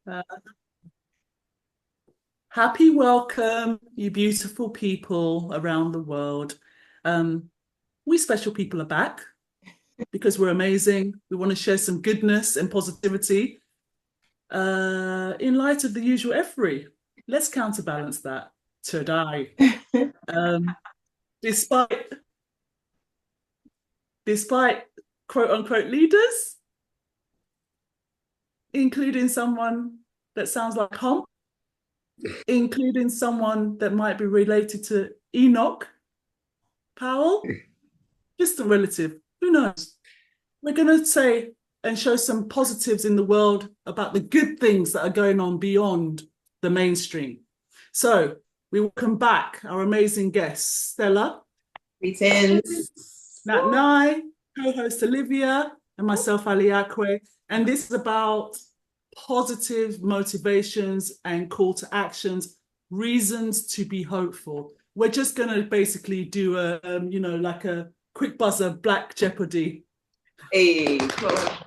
Uh, Happy welcome, you beautiful people around the world. Um, we special people are back because we're amazing. We want to share some goodness and positivity in light of the usual effery. Let's counterbalance that today. Um, despite despite quote unquote leaders, including someone that sounds like Hump, including someone that might be related to Enoch Powell, just a relative. Who knows? We're going to say and show some positives in the world about the good things that are going on beyond the mainstream. So we welcome back our amazing guests, Stella, Greetings. NAT, co-host Olivia, and myself, Aleakwe. And this is about positive motivations and call to actions, reasons to be hopeful. We're just going to basically do like a quick buzzer, Black Jeopardy Hey,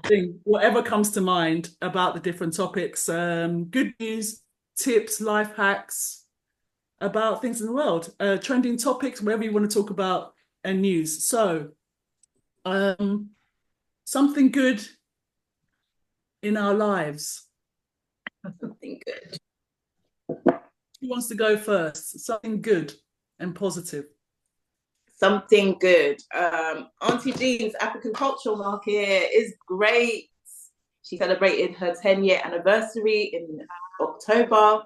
thing, whatever comes to mind about the different topics. Good news, tips, life hacks about things in the world, trending topics, wherever you want to talk about, and news. So, something good in our lives. something good. Who wants to go first? Something good and positive. Something good. Auntie Jean's African Cultural Market is great. She celebrated her 10-year anniversary in October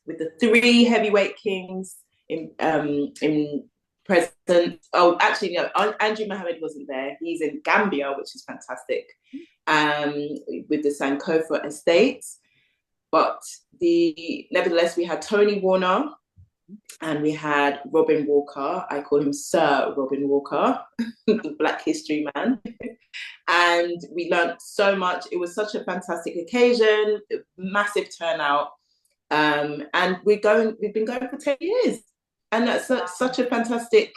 with the three heavyweight kings in presence. Oh, actually, no, Andrew Mohammed wasn't there. He's in Gambia, which is fantastic, with the Sankofa Estates. But nevertheless, we had Tony Warner and we had Robin Walker. I call him Sir Robin Walker, the Black History man. And we learned so much. It was such a fantastic occasion, massive turnout. And we've been going for 10 years. And that's such a fantastic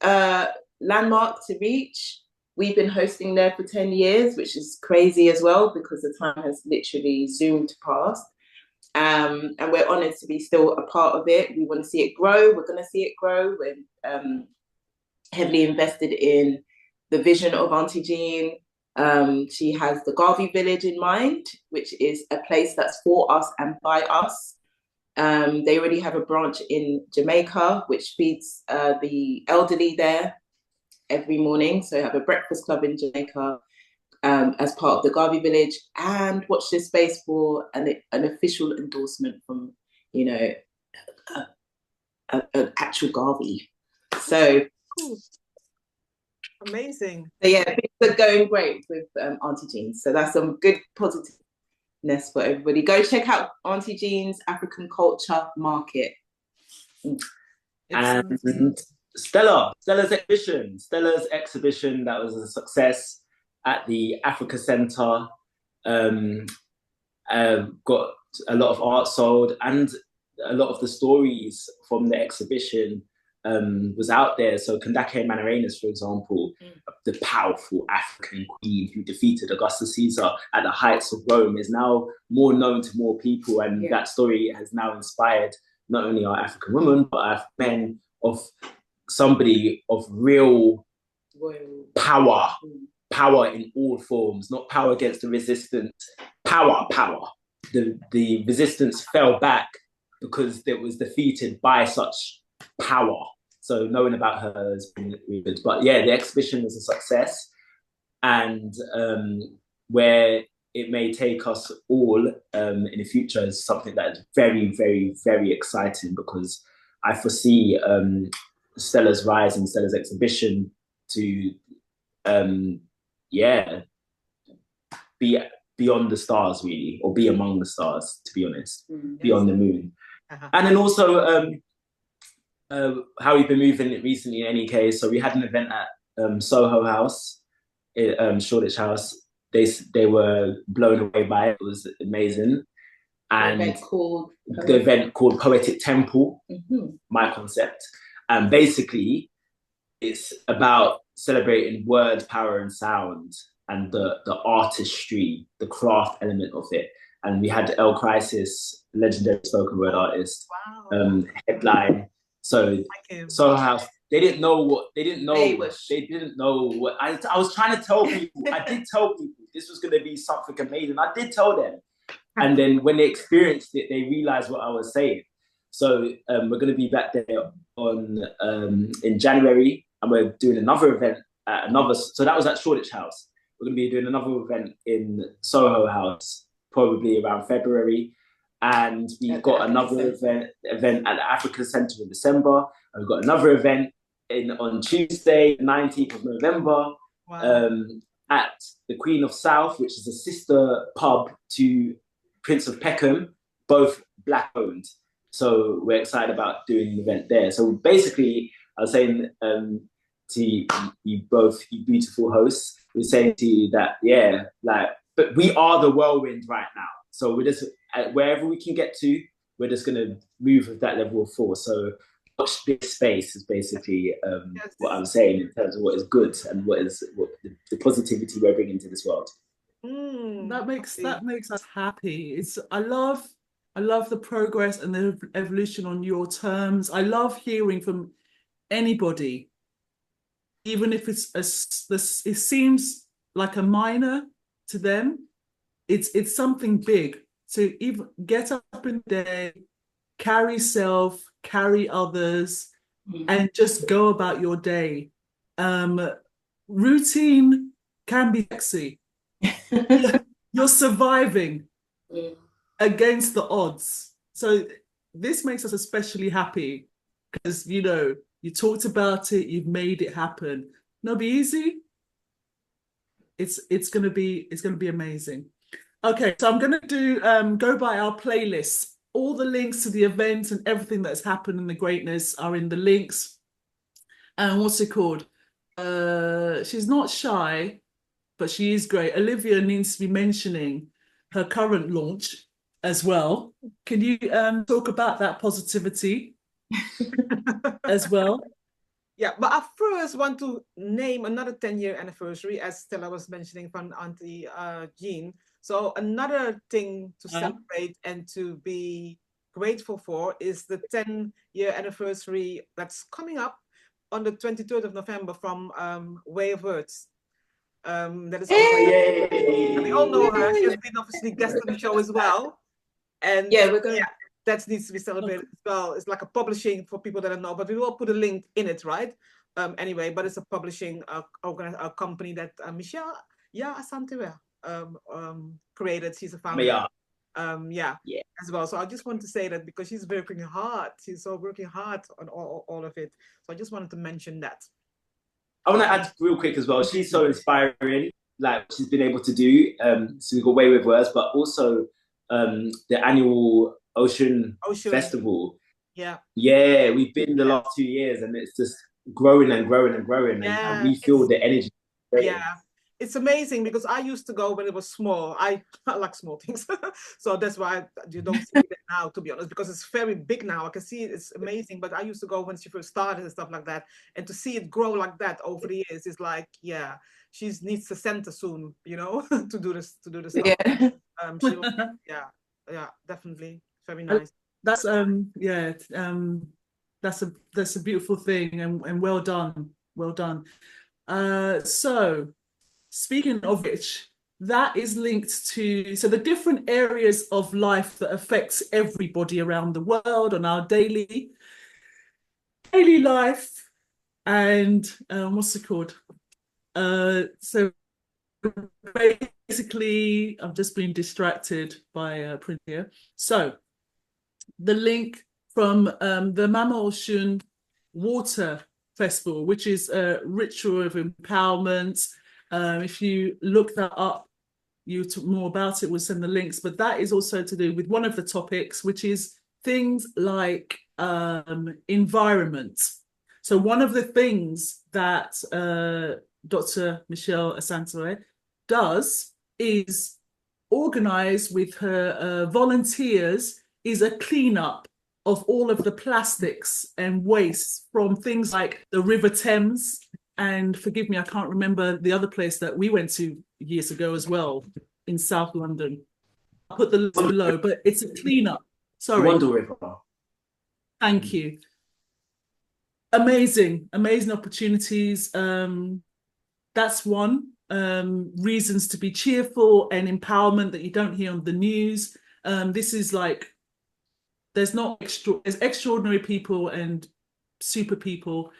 landmark to reach. We've been hosting there for 10 years, which is crazy as well, because the time has literally zoomed past. And we're honoured to be still a part of it. We want to see it grow. We're going to see it grow. We're heavily invested in the vision of Auntie Jean. She has the Garvey Village in mind, which is a place that's for us and by us. They already have a branch in Jamaica, which feeds the elderly there every morning. So they have a breakfast club in Jamaica as part of the Garvey Village, and watch this space for an official endorsement from, an actual Garvey. So cool. Amazing. So yeah, things are going great with Auntie Jean. So that's some good positiveness for everybody. Go check out Auntie Jean's African Culture Market. And Stella's exhibition that was a success at the Africa Centre, got a lot of art sold, and a lot of the stories from the exhibition was out there. So Kandake Manarenas, for example, the powerful African queen who defeated Augustus Caesar at the heights of Rome, is now more known to more people, and that story has now inspired not only our African women, but our men of somebody of real power in all forms, not power against the resistance, power. The resistance fell back because it was defeated by such power. So knowing about her has been really good. But yeah, the exhibition was a success, and where it may take us all in the future is something that is very, very, very exciting, because I foresee Stella's rise and Stella's exhibition to be beyond the stars, really, or be among the stars, to be honest, beyond the moon. And then also how we've been moving it recently in any case. So we had an event at Soho House, Shoreditch House. They were blown away by it. It was amazing. And the event called Poetic Temple, my concept. And basically, it's about celebrating words, power, and sound, and the artistry, the craft element of it. and we had El Crisis, legendary spoken word artist, Wow. headline. So Soho House, they didn't know what I was trying to tell people. I did tell people this was going to be something amazing. I did tell them, and then when they experienced it, they realized what I was saying. So we're going to be back there in January, and we're doing another event at so that was at Shoreditch House. We're going to be doing another event in Soho House, probably around February. And we've got another event at the African Centre in December. And we've got another event on Tuesday, 19th of November, at the Queen of South, which is a sister pub to Prince of Peckham, both Black owned. So we're excited about doing an event there. So basically, I was saying to you both, you beautiful hosts, we're saying to you that, but we are the whirlwind right now. So we're just, wherever we can get to, we're just going to move with that level of force. So watch this space is basically what I'm saying in terms of what is good and what the positivity we're bringing to this world. That makes us happy. I love the progress and the evolution on your terms. I love hearing from anybody, even if it seems like a minor to them. It's something big. So even get up in the day, carry self, carry others, and just go about your day. Routine can be sexy. You're surviving against the odds. So this makes us especially happy because, you talked about it, you've made it happen. It'll be easy. It's gonna be amazing. Okay, so I'm gonna do go by our playlists. All the links to the event and everything that's happened and the greatness are in the links. And what's it called? She's not shy, but she is great. Olivia needs to be mentioning her current launch as well. Can you talk about that positivity as well? Yeah, but I first want to name another 10-year anniversary, as Stella was mentioning from Auntie Jean. So another thing to celebrate and to be grateful for is the 10-year anniversary that's coming up on the 23rd of November from Way of Words. That is we all know her. She has been obviously guest on the show as well. And that needs to be celebrated as well. It's like a publishing for people that don't know, but we will put a link in it, right? Anyway, but it's a publishing a company that Michelle Asantewe created. She's a founder. As well. So I just want to say that because she's working hard. She's so working hard on all of it. So I just wanted to mention that. I want to add real quick as well. She's so inspiring, like she's been able to do. So we've got Way with Words, but also the annual Ocean Festival. Yeah, we've been the last 2 years, and it's just growing and growing and growing, and we feel the energy. It's amazing because I used to go when it was small. I like small things, so that's why you don't see it now, to be honest, because it's very big now. I can see it's amazing, but I used to go when she first started and stuff like that, and to see it grow like that over the years is like, she needs a center soon, to do this stuff. Definitely very nice. That's that's a beautiful thing, and well done. So speaking of which, that is linked to the different areas of life that affects everybody around the world on our daily life, and what's it called? So basically, I've just been distracted by print here. So the link from the Mama Ocean Water Festival, which is a ritual of empowerment. If you look that up, you talk more about it, we'll send the links, but that is also to do with one of the topics, which is things like environment. So one of the things that Dr. Michelle Asantore does is organize with her volunteers is a cleanup of all of the plastics and waste from things like the River Thames, and forgive me, I can't remember the other place that we went to years ago as well in South London. I'll put the list below, but it's a cleanup. Sorry. Wonder River. Thank you. Amazing opportunities. That's one. Reasons to be cheerful and empowerment that you don't hear on the news. This is like, there's extraordinary people and super people.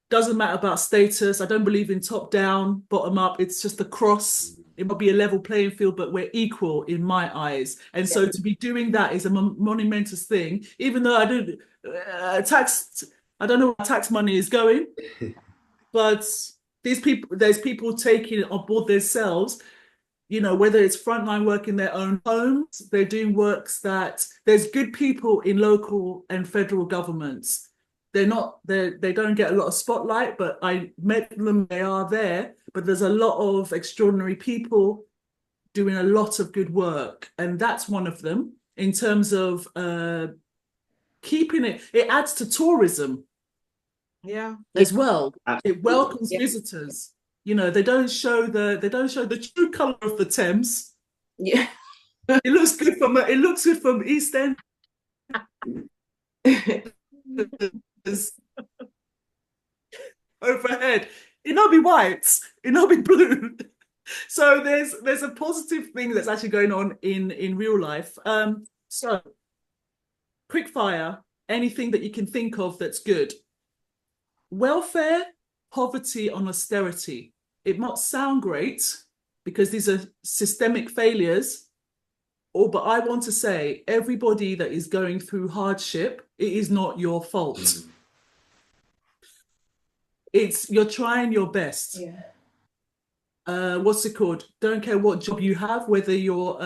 Doesn't matter about status. I don't believe in top down, bottom up. It's just a cross. It might be a level playing field, but we're equal in my eyes. And so to be doing that is a monumentous thing, even though I don't I don't know where tax money is going, but there's people taking it on board themselves, you know, whether it's frontline work in their own homes, they're doing works that there's good people in local and federal governments. They don't get a lot of spotlight, but I met them, they are there, but there's a lot of extraordinary people doing a lot of good work. And that's one of them in terms of keeping it adds to tourism. Yeah. As well. It welcomes visitors. You know, they don't show the true color of the Thames. Yeah. It looks good from East End. Overhead. It not be white, it not be blue. So there's a positive thing that's actually going on in real life. So quick fire, anything that you can think of that's good. Welfare, poverty, and austerity. It might sound great because these are systemic failures, but I want to say everybody that is going through hardship, it is not your fault. You're trying your best. Yeah. What's it called? Don't care what job you have, whether you're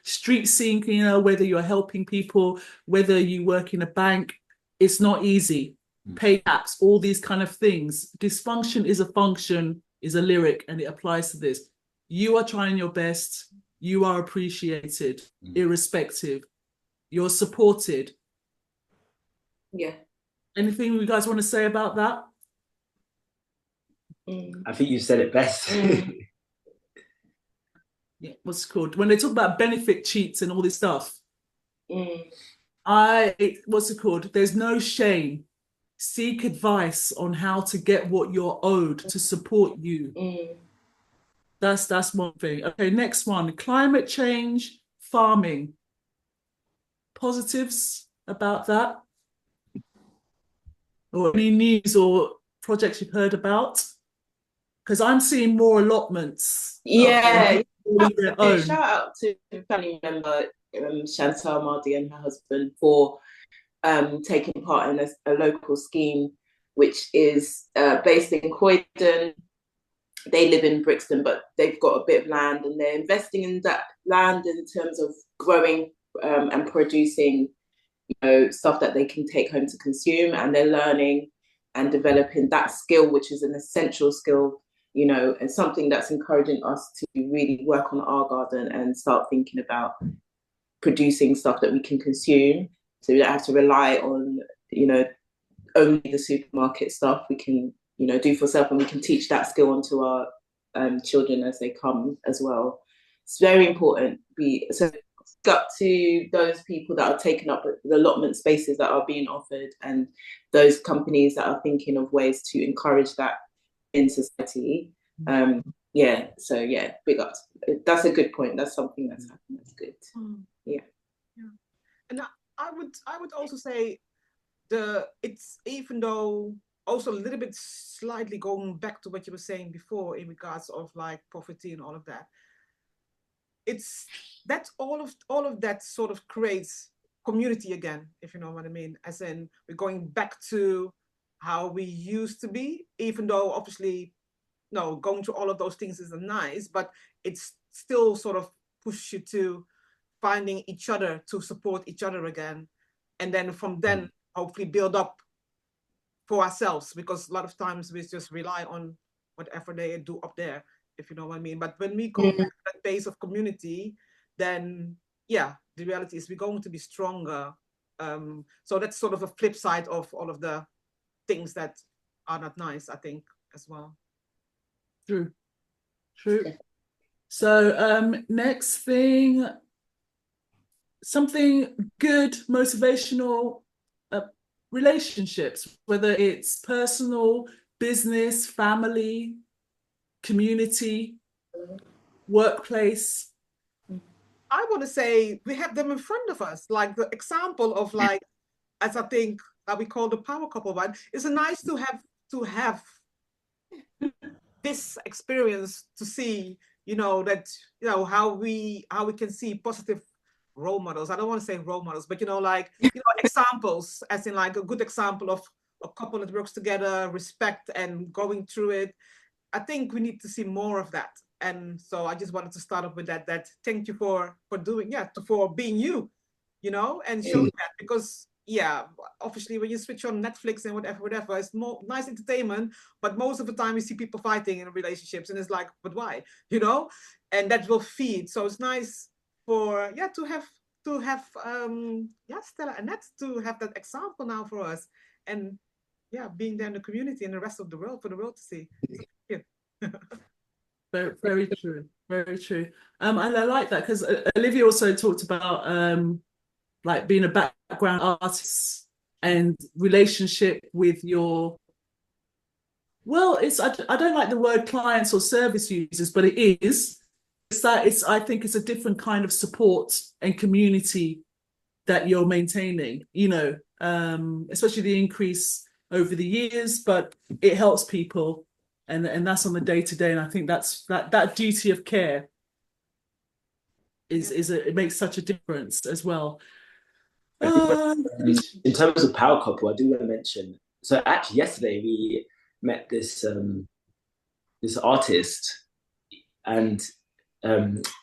street scene cleaner, whether you're helping people, whether you work in a bank, it's not easy. Pay tax, all these kind of things. Dysfunction is a function, is a lyric, and it applies to this. You are trying your best. You are appreciated, irrespective. You're supported. Yeah. Anything you guys want to say about that? I think you said it best. Yeah, what's it called? When they talk about benefit cheats and all this stuff, what's it called? There's no shame. Seek advice on how to get what you're owed to support you. That's one thing. Okay, next one. Climate change, farming. Positives about that? Or any news or projects you've heard about? Because I'm seeing more allotments. Yeah. Own. Shout out to family member Chantal Mardi and her husband for taking part in a local scheme, which is based in Croydon. They live in Brixton, but they've got a bit of land and they're investing in that land in terms of growing and producing, you know, stuff that they can take home to consume, and they're learning and developing that skill, which is an essential skill, you know, and something that's encouraging us to really work on our garden and start thinking about producing stuff that we can consume. So we don't have to rely on, you know, only the supermarket stuff. We can, you know, do for self, and we can teach that skill onto our children as they come as well. It's very important. So got to those people that are taking up the allotment spaces that are being offered, and those companies that are thinking of ways to encourage that in society. Yeah, so yeah, big up. That's a good point. That's something that's happening. That's good. Yeah. And I would also say it's, even though also a little bit slightly going back to what you were saying before in regards of like poverty and all of that, that's all of that sort of creates community again, if you know what I mean. As in, we're going back to how we used to be, even though obviously, no, going through all of those things is nice, but it's still sort of push you to finding each other to support each other again. And then from then, hopefully build up for ourselves, because a lot of times we just rely on whatever they do up there, if you know what I mean. But when we go back to that base of community, then yeah, the reality is we're going to be stronger. So that's sort of a flip side of all of the things that are not nice, I think, as well. True. So next thing, something good, motivational, relationships, whether it's personal, business, family, community, workplace. I want to say we have them in front of us, like the example of like, as I think that we call the power couple one. It's nice to have this experience to see, that how we can see positive role models. I don't want to say role models, but examples, as in like a good example of a couple that works together, respect and going through it. I think we need to see more of that. And so I just wanted to start off with that thank you for doing, for being you, and showing that, because obviously when you switch on Netflix and whatever, it's more nice entertainment, but most of the time you see people fighting in relationships and it's like, but why, and that will feed. So it's nice for, to have Stella and NAT to have that example now for us, and being there in the community and the rest of the world, for the world to see. So, Very, very true. Very true. And I like that because Olivia also talked about like being a background artist and relationship with your, well, I don't like the word clients or service users, but it is. I think it's a different kind of support and community that you're maintaining, especially the increase over the years, but it helps people. And that's on the day-to-day, and I think that duty of care it makes such a difference as well. In terms of power couple, I do want to mention. So actually, yesterday we met this this artist, and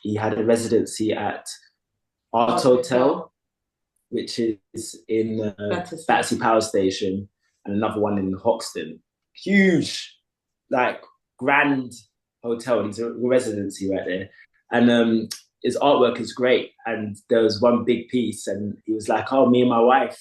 he had a residency at Art Hotel, which is in Battersea Power Station, and another one in Hoxton. Huge, like grand hotel, and it's a residency right there, and his artwork is great. And there was one big piece, and he was like, "Oh, me and my wife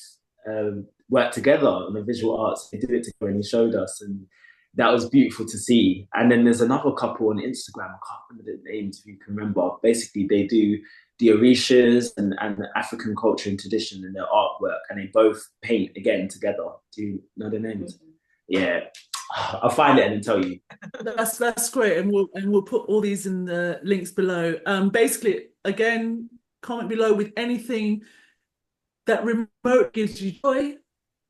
worked together on the visual arts. They did it together," and he showed us, and that was beautiful to see. And then there's another couple on Instagram. I can't remember the names, if you can remember. Basically, they do the Orishas and African culture and tradition in their artwork, and they both paint again together. Do you know their names? Yeah. I'll find it and then tell you. That's great, and we'll put all these in the links below. Basically, again, comment below with anything that remote gives you joy,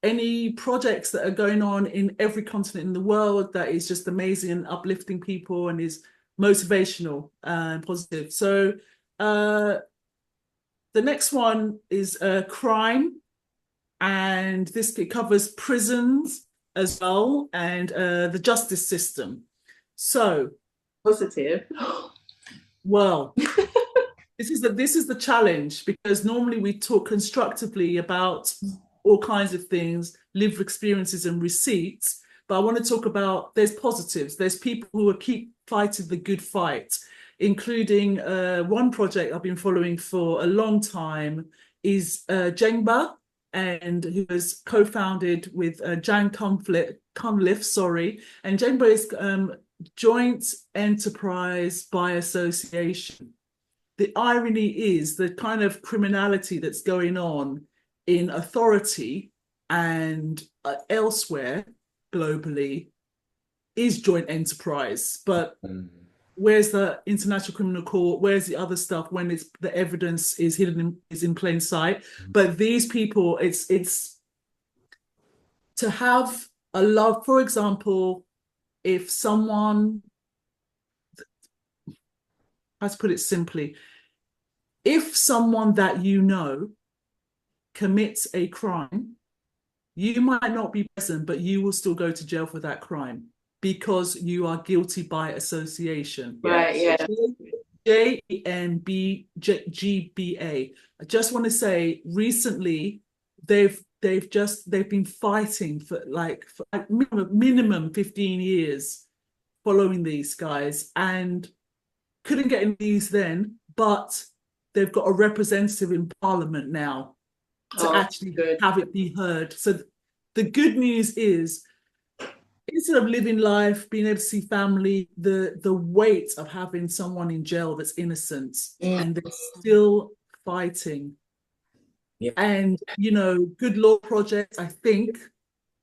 any projects that are going on in every continent in the world that is just amazing and uplifting people and is motivational and positive. So the next one is crime, and it covers prisons as well, and the justice system. So positive. Well, this is the challenge, because normally we talk constructively about all kinds of things, lived experiences and receipts, but I want to talk about there's positives. There's people who keep fighting the good fight, including one project I've been following for a long time is Jengba, and who was co-founded with Jan Cunliffe, and Jengba is joint enterprise by association. The irony is the kind of criminality that's going on in authority and elsewhere globally is joint enterprise, but where's the International Criminal Court? Where's the other stuff when the evidence is hidden is in plain sight? But these people, it's to have a love. For example, if someone, let's put it simply, if someone that you know commits a crime, you might not be present, but you will still go to jail for that crime, because you are guilty by association. Right, yeah. JNBGBA. I just want to say, recently they've been fighting for minimum 15 years following these guys, and couldn't get in these then, but they've got a representative in Parliament now to actually have it be heard. So the good news is, instead of living life, being able to see family, the weight of having someone in jail that's innocent and they're still fighting And, you know, Good Law Project, I think,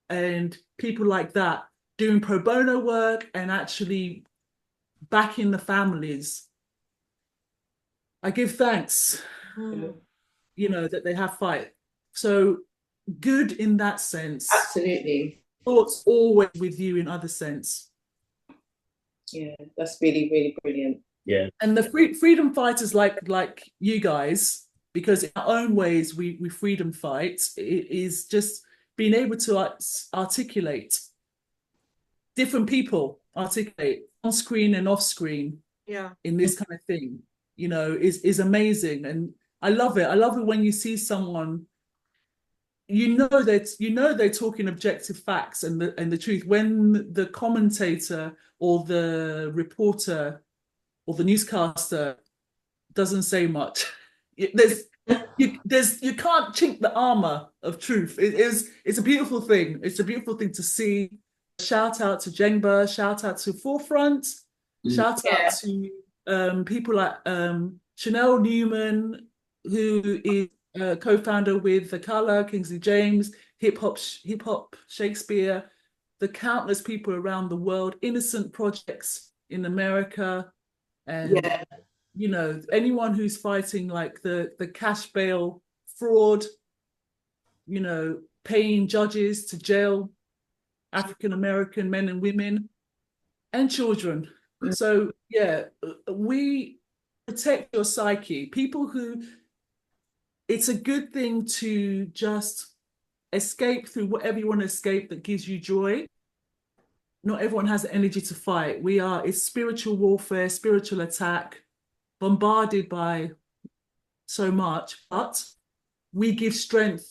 and people like that doing pro bono work and actually backing the families. I give thanks, you know, that they have fight. So good in that sense. Absolutely. Thoughts always with you in other sense. Yeah, that's really, really brilliant. Yeah. And the freedom fighters like you guys, because in our own ways we freedom fight, it is just being able to articulate different people, articulate on screen and off screen, in this kind of thing, you know, is amazing. And I love it. I love it when you see someone, you know they're talking objective facts and the truth. When the commentator or the reporter or the newscaster doesn't say much, you can't chink the armor of truth. It's a beautiful thing. It's a beautiful thing to see. Shout out to Jengba, shout out to Forefront, shout out to people like Chanelle, Newman, who is co-founder with Akala, Kingsley James, hip hop Shakespeare, the countless people around the world, innocent projects in America, and you know, anyone who's fighting like the cash bail fraud, you know, paying judges to jail African American men and women and children. So yeah, we protect your psyche. People who, it's a good thing to just escape through whatever you want to escape that gives you joy. Not everyone has the energy to fight. It's spiritual warfare, spiritual attack, bombarded by so much, but we give strength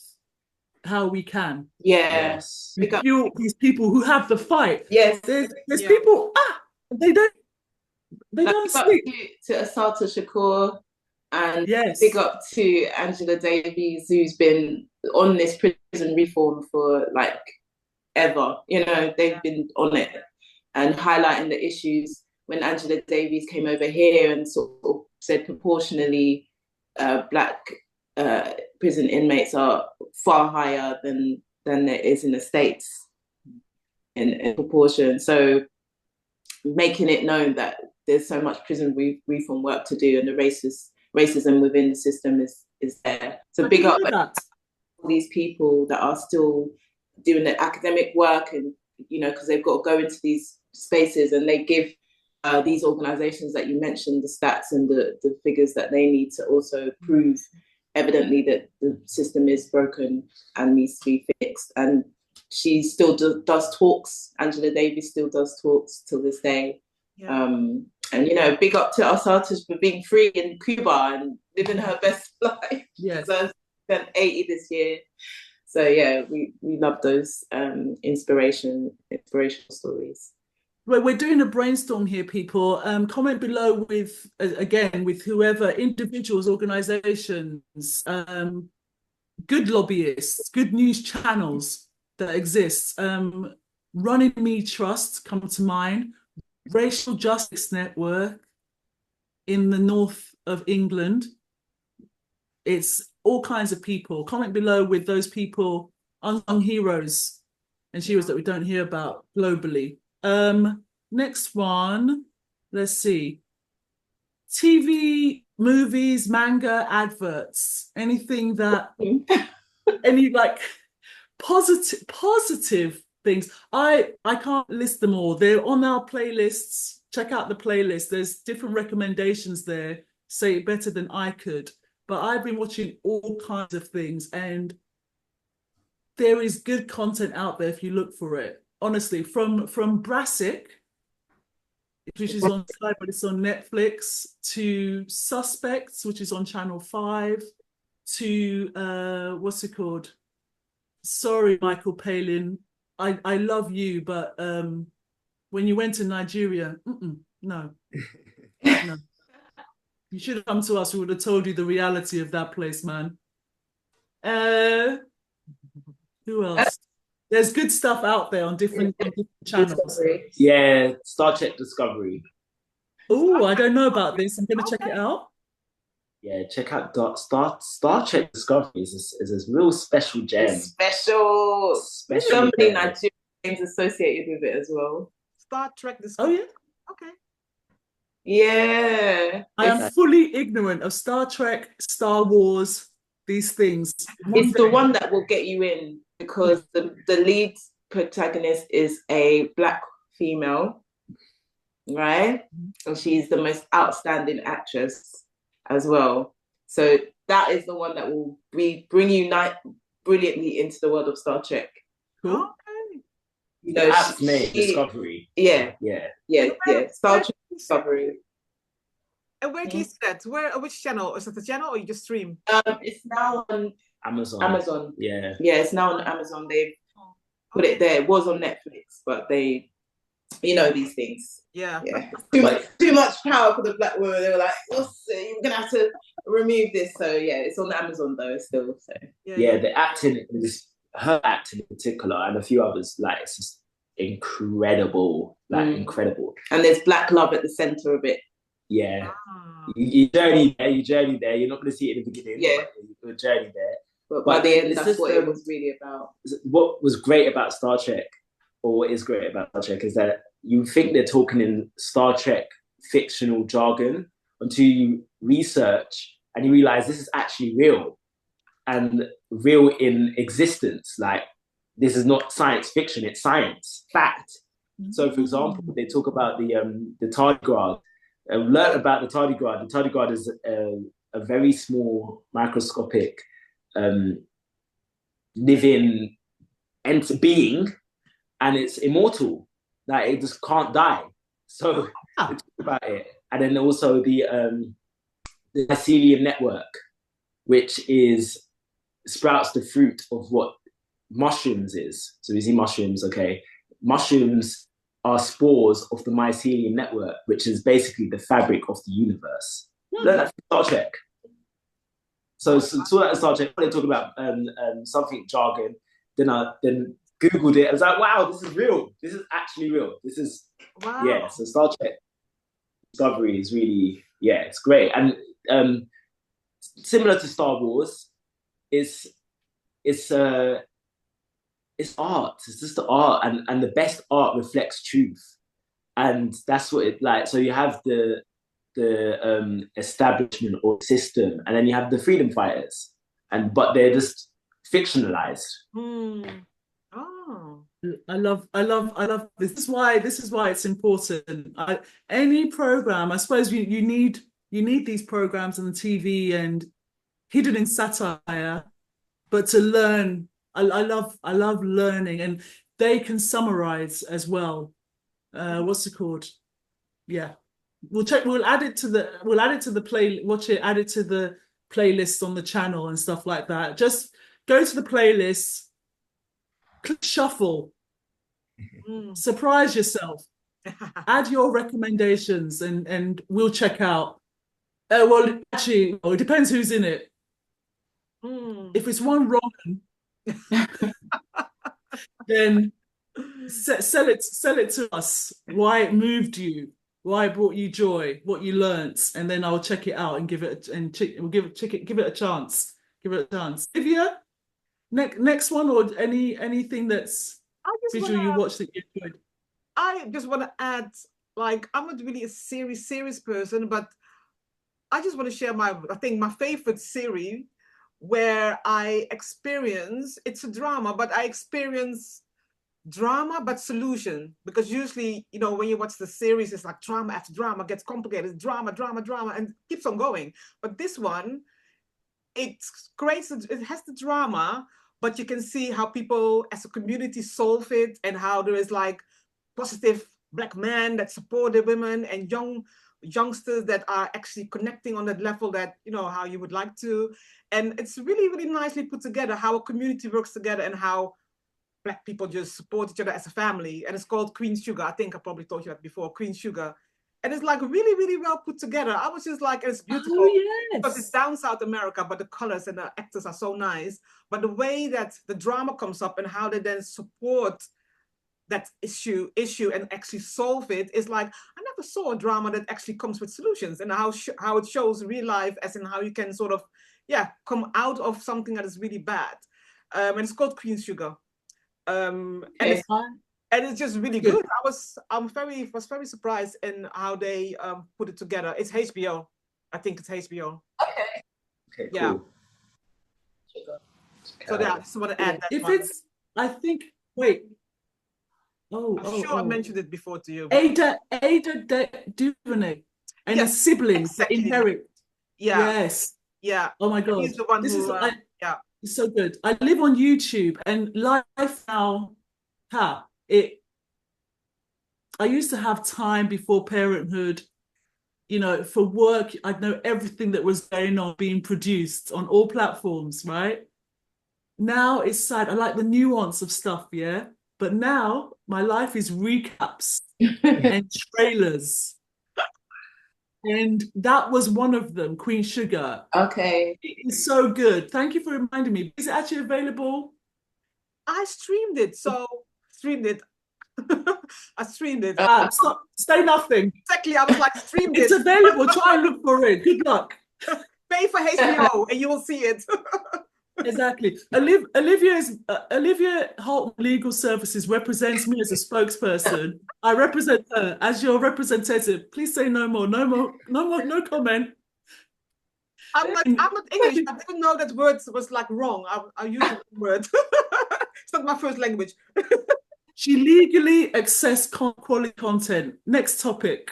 how we can. Yes. We fuel these people who have the fight. Yes. There's people, they don't sleep. To Asata Shakur, and yes, big up to Angela Davies, who's been on this prison reform for like ever. You know, they've been on it and highlighting the issues. When Angela Davies came over here and sort of said proportionally Black prison inmates are far higher than there is in the States in proportion. So making it known that there's so much prison reform work to do, and the racism within the system is there. So big up all these people that are still doing the academic work, and you know, because they've got to go into these spaces and they give these organizations that you mentioned the stats and the figures that they need to also prove evidently that the system is broken and needs to be fixed. And she still does talks. Angela Davis still does talks till this day. And you know, big up to us artists for being free in Cuba and living her best life. Yes. So I spent 80 this year. So yeah, we love those inspirational stories. We're doing a brainstorm here, people. Comment below with whoever, individuals, organizations, good lobbyists, good news channels that exist. Running Me Trust come to mind. Racial Justice Network in the north of England. It's all kinds of people. Comment below with those people, unsung heroes and heroes that we don't hear about globally. Next one, let's see. TV, movies, manga, adverts, anything that, any like positive things. I can't list them all. They're on our playlists. Check out the playlist. There's different recommendations there. Say it better than I could. But I've been watching all kinds of things, and there is good content out there if you look for it. Honestly, from Brassic, which is on Sky, but it's on Netflix, to Suspects, which is on Channel 5, to what's it called? Sorry, Michael Palin, I love you, but when you went to Nigeria, no. You should have come to us. We would have told you the reality of that place, man. Who else? There's good stuff out there on different channels. Yeah, Star Trek Discovery. Oh, I don't know about this. I'm going to check it out. Yeah, check out Star Trek Discovery is a real special gem. It's special. Special So many gem. Nigerian games associated with it as well. Star Trek Oh Discovery. yeah. Okay. Yeah. I am fully ignorant of Star Trek, Star Wars, these things. It's the one that will get you in because the lead protagonist is a Black female, right? And she's the most outstanding actress as well. So that is the one that will bring you brilliantly into the world of Star Trek. Cool. Okay. You know, App's name, Discovery. Yeah. Star Trek Discovery. And where can you see that? Which channel? Is it the channel or you just stream? It's now on Amazon. Yeah. Yeah, it's now on Amazon. They've put it there. It was on Netflix, but they, these things. Yeah. Too much power for the Black woman. They were like, you're gonna have to remove this. So yeah, it's on Amazon though still. So yeah, the acting her acting in particular, and a few others, like it's just incredible, incredible. And there's Black love at the center of it. Yeah, you journey there. You're not going to see it in the beginning. Yeah, but you journey there. But by the end, that's what it was really about. What was great about Star Trek, or what is great about Star Trek, is that you think they're talking in Star Trek fictional jargon until you research and you realize this is actually real and real in existence. Like, this is not science fiction; it's science, fact. So, for example, they talk about the tardigrade. I learned about the tardigrade. The tardigrade is a very small, microscopic, living being, and it's immortal. Like, it just can't die. So talk about it. And then also the mycelium network, which sprouts the fruit of what mushrooms is. So we see mushrooms, okay. Mushrooms are spores of the mycelium network, which is basically the fabric of the universe. Learn that from Star Trek. So that Star Trek, when they talk about something jargon, then Googled it. I was like, wow, this is real. This is actually real. This is, yeah. So Star Trek Discovery is really, it's great. And similar to Star Wars, it's art. It's just the art, and the best art reflects truth, and that's what it like. So you have the establishment or system, and then you have the freedom fighters, but they're just fictionalized. Oh, I love this. This is why it's important. Any program, I suppose you need these programs on the TV and hidden in satire, but to learn. I love learning, and they can summarize as well. What's it called? Yeah, we'll add it to the play. Watch it, add it to the playlist on the channel and stuff like that. Just go to the playlist, click shuffle, surprise yourself, add your recommendations, and we'll check out. Well, actually, it depends who's in it. If it's one wrong, then sell it to us. Why it moved you, why it brought you joy, what you learnt, and then I'll check it out and give it a chance. Give it a chance. Olivia, next one, or anything that's visual you watched that you enjoyed. I just want to add, like, I'm not really a serious person, but I just want to share my favorite series where I experience, it's a drama, but I experience drama but solution, because usually, when you watch the series, it's like drama after drama, gets complicated, drama, and keeps on going. But this one, it has the drama, but you can see how people as a community solve it, and how there is like positive Black men that support the women, and youngsters that are actually connecting on that level that, how you would like to. And it's really, really nicely put together how a community works together and how Black people just support each other as a family. And it's called Queen Sugar. I think I probably told you that before, Queen Sugar. And it's like really, really well put together. I was just like, it's beautiful. Because it's down South America, but the colors and the actors are so nice. But the way that the drama comes up and how they then support that issue and actually solve it, is like, I never saw a drama that actually comes with solutions, and how it shows real life, as in how you can sort of, come out of something that is really bad. And it's called Queen Sugar. And it's just really good. I was very surprised in how they put it together. It's HBO. I think it's HBO. Okay, yeah. Cool. So I just want to add that. If it's, I think, wait. I'm sure I mentioned it before to you. Ada DuVernay and his siblings that inherit. Yes. Yeah. Oh my God. He's the one it's so good. I live on YouTube, and life now, I used to have time before parenthood, for work. I'd know everything that was going on, being produced on all platforms, right? Now it's sad. I like the nuance of stuff, but now my life is recaps and trailers. And that was one of them, Queen Sugar. Okay. It's so good. Thank you for reminding me. Is it actually available? I streamed it. I streamed it. Stop, say nothing. Exactly. I was like, streamed it. It's available. Try and look for it. Good luck. Pay for HBO and you will see it. Exactly. Olivia Haltman Legal Services represents me as a spokesperson. I represent her as your representative. Please say no more. No comment. I'm not English. I didn't know that word was like wrong. I use the word. It's not my first language. She legally accessed quality content. Next topic.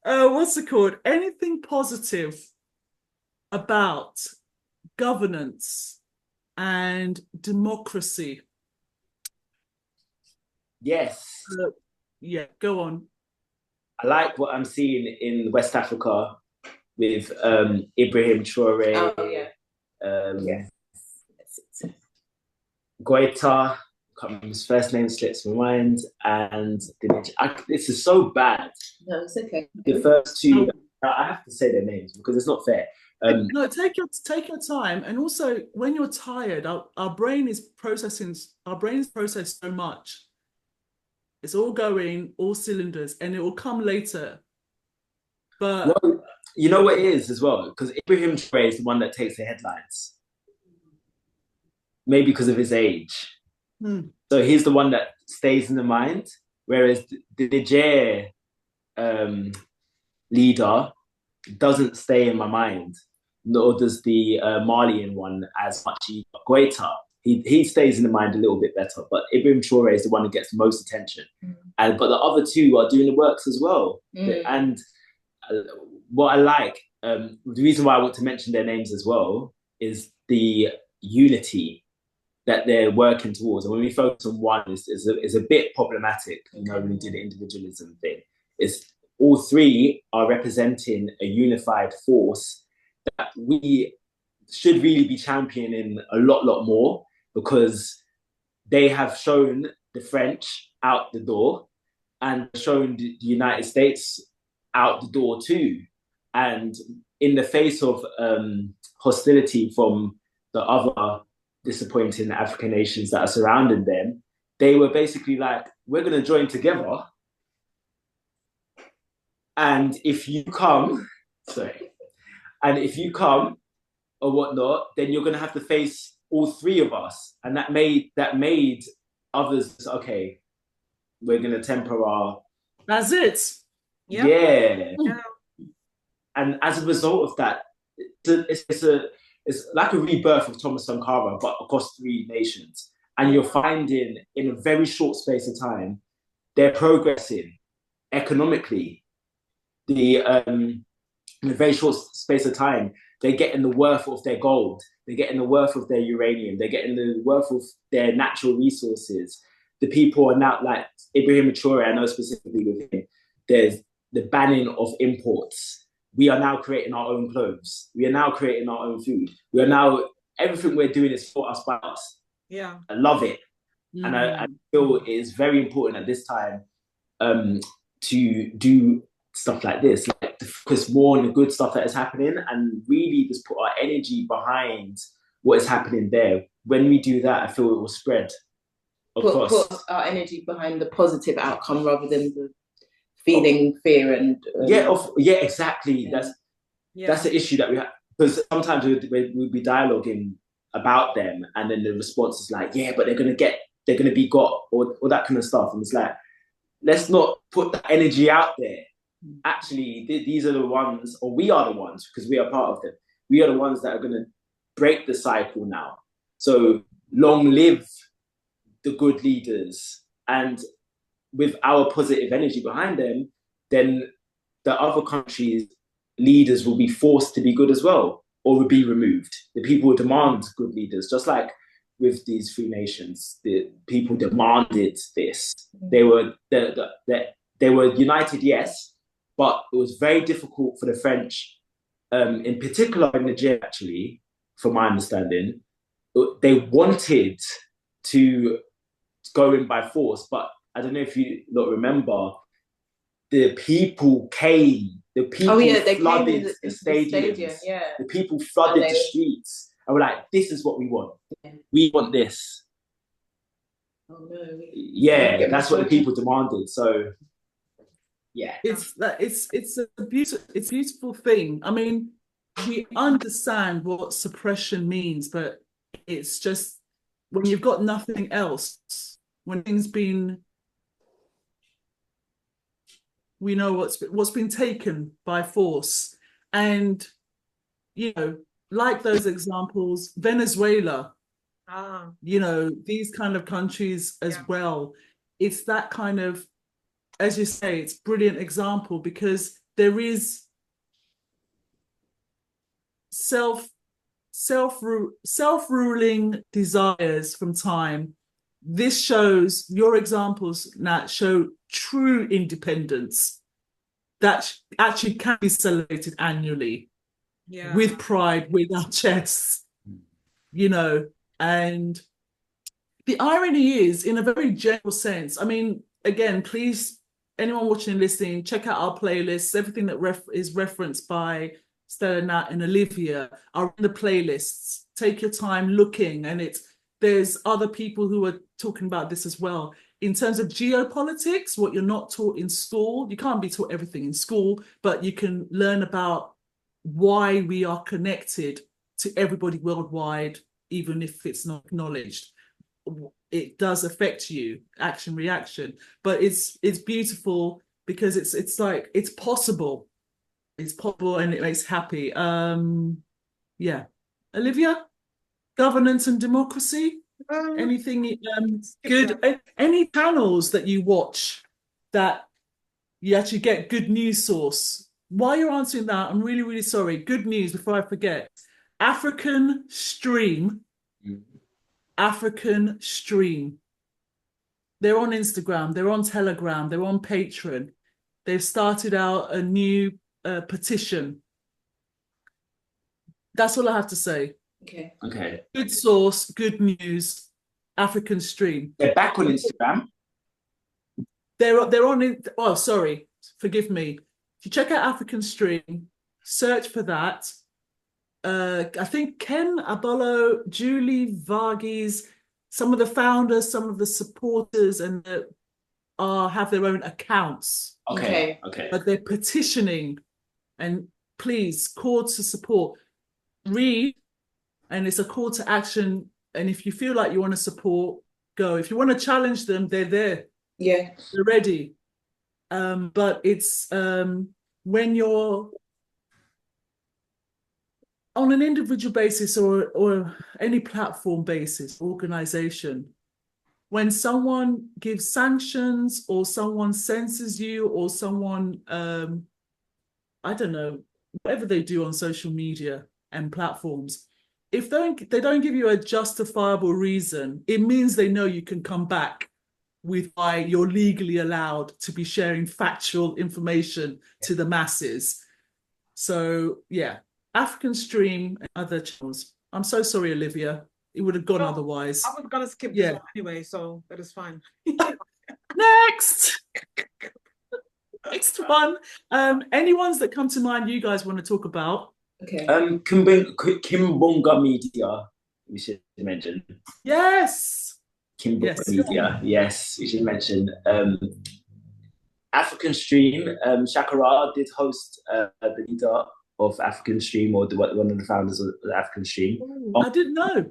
What's it called? Anything positive about governance and democracy? Yes. Go on. I like what I'm seeing in West Africa with Ibrahim Traore. Oh, yeah. Yes. Goita, can't remember his first name, slips my mind, and this is so bad. No, it's okay. The first two, I have to say their names because it's not fair. No, take your time, and also when you're tired, our brain is processing so much. It's all going, all cylinders, and it will come later. But well, you know what it is as well, because Ibrahim Traore is the one that takes the headlines. Maybe because of his age. So he's the one that stays in the mind, whereas the Niger leader doesn't stay in my mind, nor does the Malian one as much either. Goita, he stays in the mind a little bit better, but Ibrahim Traore is the one that gets the most attention. But the other two are doing the works as well. And what I like, the reason why I want to mention their names as well, is the unity that they're working towards. And when we focus on one, is a bit problematic, when we do the individualism thing. It's all three are representing a unified force that we should really be championing a lot more, because they have shown the French out the door and shown the United States out the door too. And in the face of hostility from the other disappointing African nations that are surrounding them, they were basically like, we're going to join together. And if you come or whatnot, then you're going to have to face all three of us. And that made others, okay, we're going to temper our... That's it. Yeah. And as a result of that, it's like a rebirth of Thomas Sankara, but across three nations. And you're finding in a very short space of time, they're progressing economically. In a very short space of time, they're getting the worth of their gold. They're getting the worth of their uranium. They're getting the worth of their natural resources. The people are now, like Ibrahim Traore, I know specifically with him, there's the banning of imports. We are now creating our own clothes. We are now creating our own food. We are now, everything we're doing is for us, by us. Yeah. I love it. And I feel it is very important at this time to do stuff like this, like to focus more on the good stuff that is happening and really just put our energy behind what is happening there. When we do that, I feel it will spread across. Put our energy behind the positive outcome rather than the feeling fear and exactly. That's the issue that we have, because sometimes we'll be dialoguing about them, and then the response is like, yeah, but they're gonna be got, or that kind of stuff, and it's like, let's not put that energy out there. Actually, these are the ones, or we are the ones, because we are part of them. We are the ones that are going to break the cycle now. So long live the good leaders, and with our positive energy behind them, then the other countries' leaders will be forced to be good as well, or will be removed. The people demand good leaders, just like with these free nations. The people demanded this. They were united, yes, but it was very difficult for the French, in particular in Niger, actually, from my understanding. They wanted to go in by force, but I don't know if you not remember, the people came. The people flooded the stadiums. Yeah. The people flooded the streets. And we're like, this is what we want. Yeah. We want this. Oh no. Yeah, that's what the people demanded. So yeah. It's a beautiful thing. I mean, we understand what suppression means, but it's just when you've got nothing else, when things been, we know what's been taken by force. And, you know, like those examples, Venezuela, you know, these kind of countries as well. It's that kind of, as you say, it's a brilliant example, because there is self-ruling desires from time. This shows, your examples, Nat, show true independence that actually can be celebrated annually with pride, with our chests, you know. And the irony is, in a very general sense, I mean, again, please, anyone watching and listening, check out our playlists. Everything that is referenced by Stella, Nat, and Olivia are in the playlists. Take your time looking, and there's other people who are talking about this as well. In terms of geopolitics, what you're not taught in school, you can't be taught everything in school, but you can learn about why we are connected to everybody worldwide, even if it's not acknowledged. It does affect you, action, reaction, but it's beautiful because it's like, it's possible, and it makes happy. Yeah. Olivia, governance and democracy, anything good, any panels that you watch that you actually get good news source? While you're answering that, I'm really, really sorry. Good news before I forget. African Stream. African Stream. They're on Instagram, they're on Telegram, they're on Patron. They've started out a new petition. That's all I have to say. Okay. Good source, good news. African Stream. They're back on Instagram. They're on it. Oh, sorry, forgive me. If you check out African Stream, search for that. I think Ken Abolo, Julie Varghese, some of the founders, some of the supporters, and have their own accounts. Okay. But they're petitioning, and please, call to support. Read, and it's a call to action. And if you feel like you want to support, go. If you want to challenge them, they're there. Yeah. They're ready. But it's when you're on an individual basis or any platform basis, organization, when someone gives sanctions or someone censors you or someone, I don't know, whatever they do on social media and platforms, if they don't give you a justifiable reason, it means they know you can come back with why you're legally allowed to be sharing factual information to the masses. So yeah, African Stream and other channels. I'm so sorry, Olivia. It would have gone otherwise. I was gonna skip this one anyway, so that is fine. Next! Next one. Any ones that come to mind you guys want to talk about? Okay. Kimbunga Media we should mention. Yes. Kimbo Yes. Media. Yes, we should mention. African Stream, Shakara did host the leader of African Stream, or one of the founders of the African Stream. I didn't know.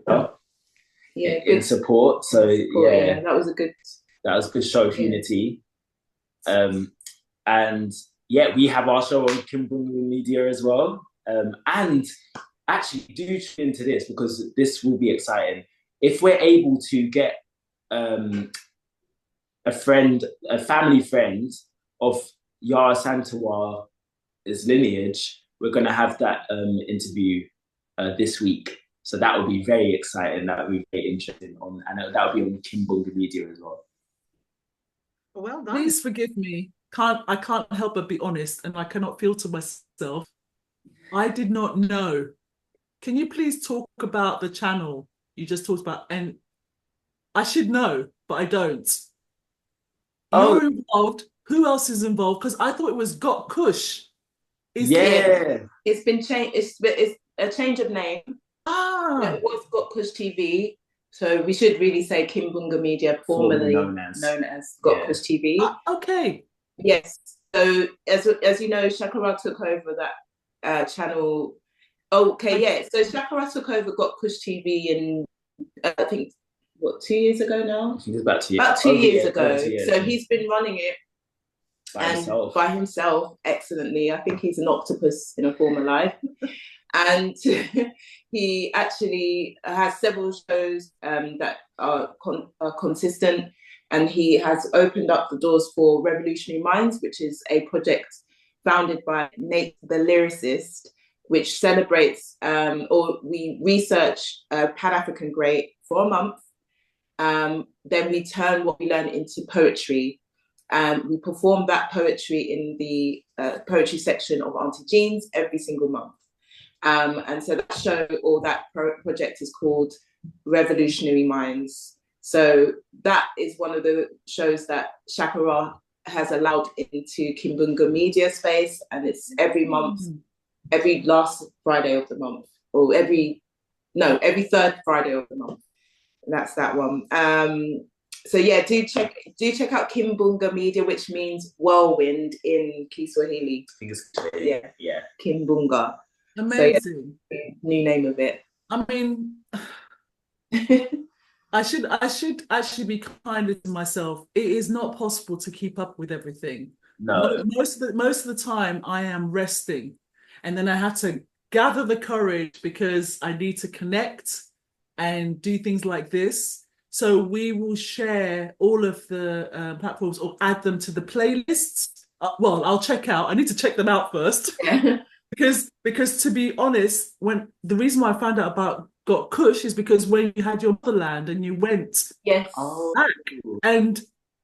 Yeah, in support. So yeah, that was a good show of unity. And yeah, we have our show on Kimbunga Media as well. And actually, do tune into this because this will be exciting. If we're able to get a family friend of Yara Santawa's lineage, we're going to have that interview this week. So that will be very exciting. That will be very interesting. And that will be on Kimbunga Media as well. Well done. Please forgive me. I can't help but be honest, and I cannot filter myself. I did not know. Can you please talk about the channel you just talked about? And I should know, but I don't. You're involved. Who else is involved? Because I thought it was Got Kush. It's been changed. It's a change of name. It was Got Kush TV. So we should really say Kimbunga Media, formerly known as Got Kush TV. Okay. Yes. So as you know, Shakara took over that channel. Okay, yeah. So Shakara took over Got Kush TV in I think 2 years ago now. I think it's about 2 years. About 2 years ago. So he's been running it by himself excellently. I think he's an octopus in a former life. And he actually has several shows that are consistent, and he has opened up the doors for Revolutionary Minds, which is a project founded by NAT the lyricist, which celebrates or we research Pan-African great for a month. Then we turn what we learn into poetry. We perform that poetry in the poetry section of Auntie Jean's every single month. And so that show or that project is called Revolutionary Minds. So that is one of the shows that Shakara has allowed into Kimbunga Media space, and it's every month, every last Friday of the month, or every third Friday of the month. And that's that one. So yeah, do check out Kimbunga Media, which means whirlwind in Kiswahili. Yeah, Kimbunga. Amazing. So, yeah, new name of it. I mean, I should actually be kinder to myself. It is not possible to keep up with everything. No. Most of the time I am resting, and then I have to gather the courage because I need to connect and do things like this. So we will share all of the platforms or add them to the playlists. Well, I'll check out. I need to check them out first. Yeah. Because to be honest, when the reason why I found out about Got Kush is because when you had your motherland and you went back, and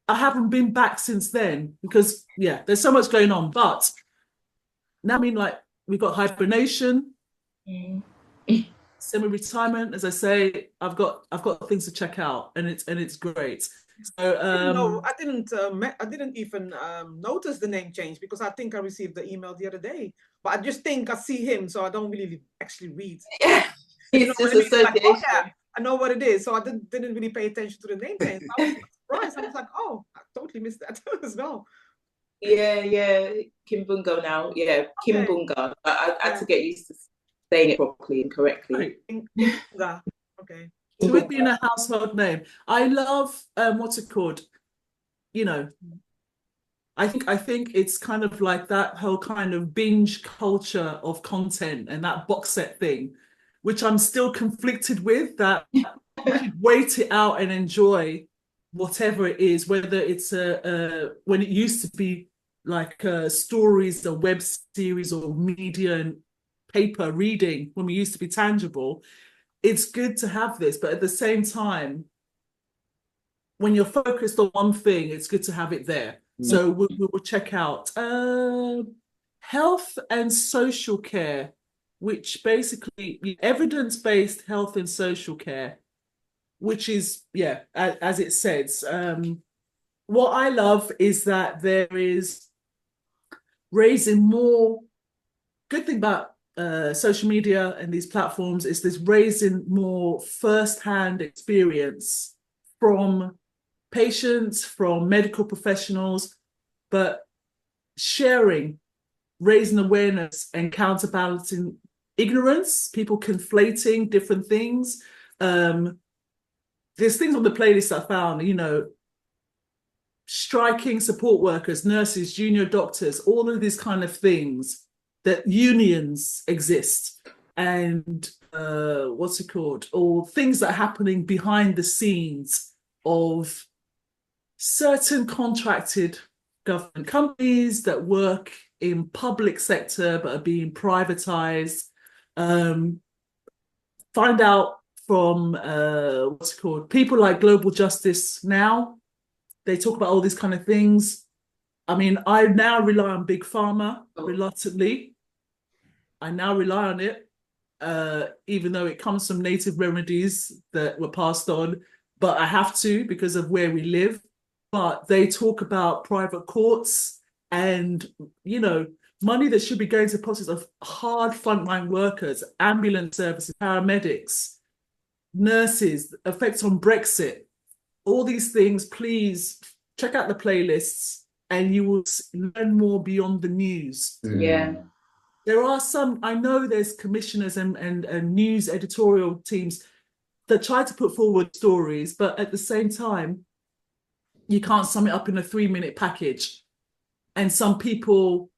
I haven't been back since then because there's so much going on. But now I mean, like, we've got hibernation, semi-retirement. As I say, I've got things to check out, and it's great. So I didn't even notice the name change because I think I received the email the other day. But I just think I see him, so I don't really actually read. Yeah, it's just association. Like, I know what it is, so I didn't really pay attention to the name change. I was surprised. I was like, oh, I totally missed that as well. Yeah, Kimbunga now. Yeah, Kimbunga. I had to get used to saying it properly and correctly. Kimbunga. Okay. To it being a household name. I love what's it called? You know, I think it's kind of like that whole kind of binge culture of content and that box set thing, which I'm still conflicted with, that you should wait it out and enjoy whatever it is, whether it's when it used to be like stories or web series or media and paper reading when we used to be tangible. It's good to have this, but at the same time, when you're focused on one thing, it's good to have it there. So we will check out health and social care, which basically evidence-based health and social care, which is, as it says. What I love is that there is raising more. Good thing about social media and these platforms is this raising more first-hand experience from patients, from medical professionals, but sharing, raising awareness and counterbalancing ignorance, people conflating different things. There's things on the playlist I found, you know, striking support workers, nurses, junior doctors, all of these kind of things, that unions exist, and what's it called? Or things that are happening behind the scenes of certain contracted government companies that work in public sector but are being privatized. Find out from what's it called? People like Global Justice Now. They talk about all these kind of things. I mean, I now rely on Big Pharma reluctantly. I now rely on it, even though it comes from native remedies that were passed on, but I have to because of where we live. But they talk about private courts and, you know, money that should be going to pockets of hard frontline workers, ambulance services, paramedics, nurses, effects on Brexit, all these things. Please check out the playlists and you will learn more beyond the news. Yeah. There are some, I know there's commissioners and news editorial teams that try to put forward stories, but at the same time, you can't sum it up in a 3-minute package. And some people,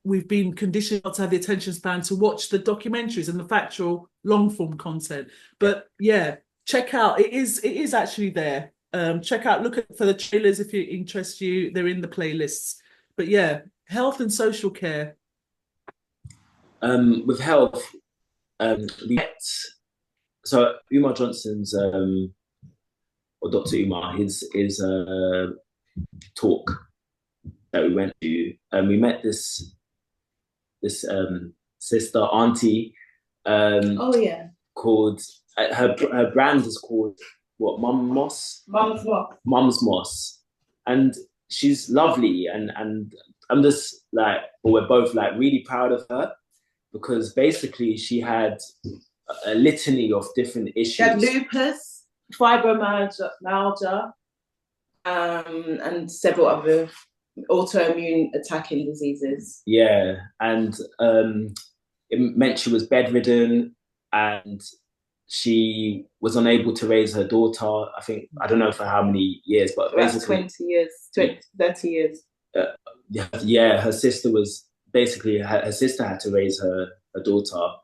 we've been conditioned not to have the attention span to watch the documentaries and the factual long form content. But yeah, check out, it is actually there. Check out, look for the trailers if it interests you. They're in the playlists. But yeah, health and social care. With health, we met, so Umar Johnson's, or Dr. Umar, his talk that we went to, we met this sister, auntie, called, her brand is called, what, Mum's Moss. And she's lovely, and I'm just like, well, we're both like really proud of her, because basically she had a litany of different issues. She had lupus, fibromyalgia, and several other autoimmune attacking diseases. Yeah, and it meant she was bedridden, and she was unable to raise her daughter. I think, I don't know for how many years, but about basically 20 years, 30 years. Yeah, her sister was basically, her sister had to raise her daughter,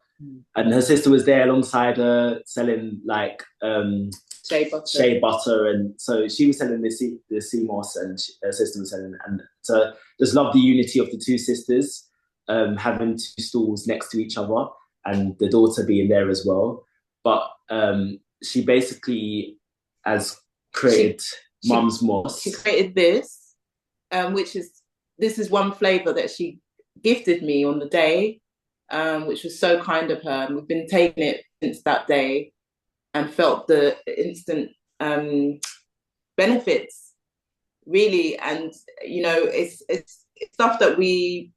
and her sister was there alongside her selling like shea butter, and so she was selling the sea moss, and her sister was selling, and so just love the unity of the two sisters, having two stalls next to each other, and the daughter being there as well. But she basically has created Mum's Moss. She created this, this is one flavor that she gifted me on the day, which was so kind of her, and we've been taking it since that day and felt the instant benefits, really. And you know, it's stuff that we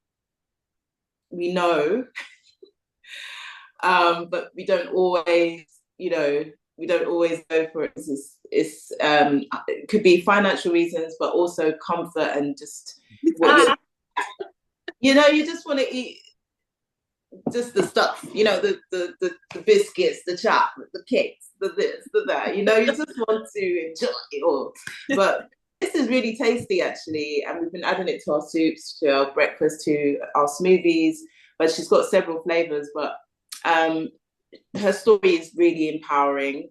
know, but we don't always, you know, go for it. It could be financial reasons, but also comfort and just you know, you just want to eat just the stuff, you know, the biscuits, the chocolate, the cakes, the this, the that, you know, you just want to enjoy it all. But this is really tasty, actually, and we've been adding it to our soups, to our breakfast, to our smoothies. But she's got several flavors. But her story is really empowering,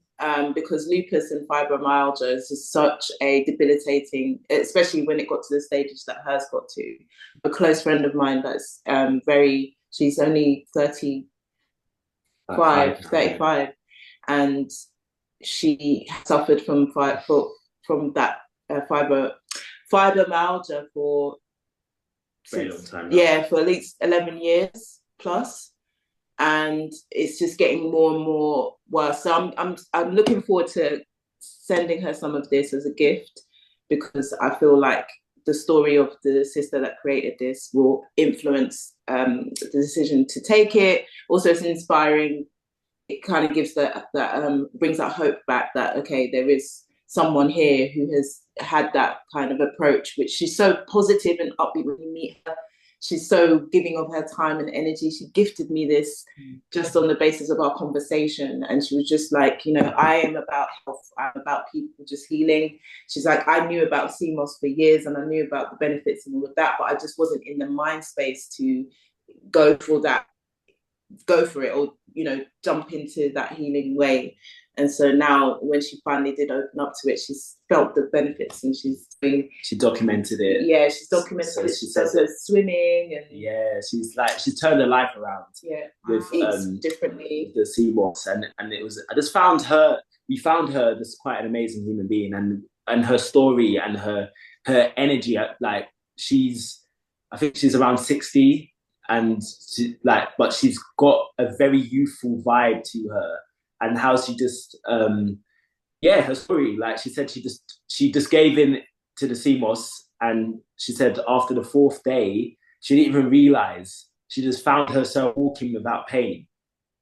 because lupus and fibromyalgia is just such a debilitating, especially when it got to the stages that hers got to. A close friend of mine that's she's only 35, and she suffered from that fibromyalgia for very long time now. Yeah, for at least 11 years plus, and it's just getting more and more worse. So I'm looking forward to sending her some of this as a gift, because I feel like the story of the sister that created this will influence the decision to take it. Also, it's inspiring. It kind of gives that brings that hope back that, okay, there is someone here who has had that kind of approach, which she's so positive and upbeat when you meet her. She's so giving of her time and energy. She gifted me this just on the basis of our conversation. And she was just like, you know, I am about health. I'm about people just healing. She's like, I knew about CMOS for years and I knew about the benefits and all of that, but I just wasn't in the mind space to go for it, or, you know, jump into that healing way. And so now when she finally did open up to it, she's felt the benefits and she documented it. Yeah, she's documented it. She does her swimming and she's turned her life around. Yeah, with eats differently. The CMOS, and it was, I just we found her just quite an amazing human being, and her story and her energy, like I think she's around 60, and but she's got a very youthful vibe to her. And how she just, her story, like she said, she just gave in to the CMOS, and she said after the 4th day, she didn't even realize, she just found herself walking without pain.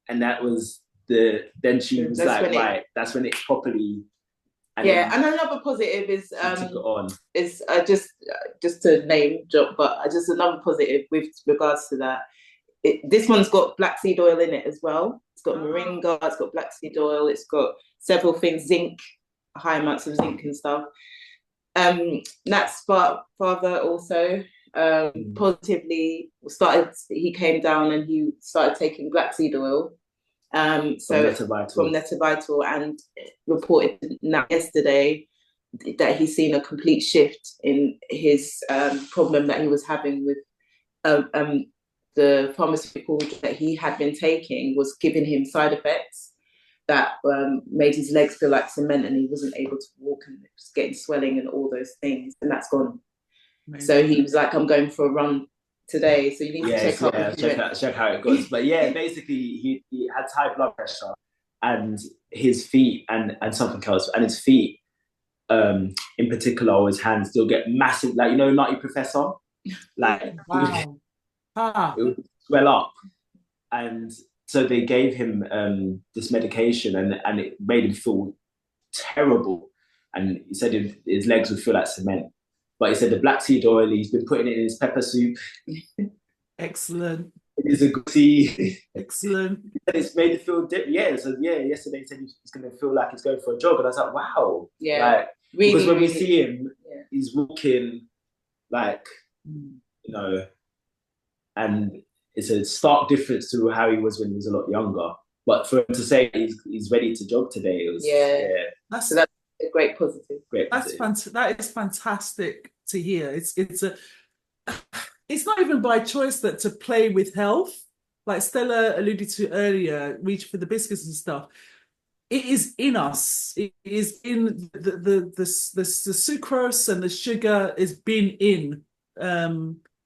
And that was then she was like, right, that's when it properly. And another positive is, just to name drop, but just another positive with regards to that. This one's got black seed oil in it as well. It's got moringa, it's got black seed oil, it's got several things, zinc, high amounts of zinc and stuff. Nat's father also positively he came down and he started taking black seed oil. From NetVital, and reported yesterday that he's seen a complete shift in his problem that he was having with the pharmaceutical that he had been taking was giving him side effects that made his legs feel like cement, and he wasn't able to walk, and it was getting swelling and all those things, and that's gone. Amazing. So he was like, I'm going for a run today, so you need to check how it goes. But yeah, basically he had high blood pressure, and his feet and something else, and his feet in particular, or his hands, still get massive, like, you know, Nutty Professor, like wow. It would swell up, and so they gave him this medication, and it made him feel terrible. And he said his legs would feel like cement. But he said the black seed oil, he's been putting it in his pepper soup. Excellent. It's a good tea. Excellent. It's made it feel yesterday he said he's going to feel like he's going for a jog, and I was like, wow. Yeah. Like, really, because when really, we see him, he's walking like, you know, and it's a stark difference to how he was when he was a lot younger. But for him to say he's ready to jog today, it was that's a great positive. That is fantastic to hear. It's not even by choice that to play with health, like Stella alluded to earlier, reach for the biscuits and stuff. It is in us. It is in the sucrose and the sugar is been in.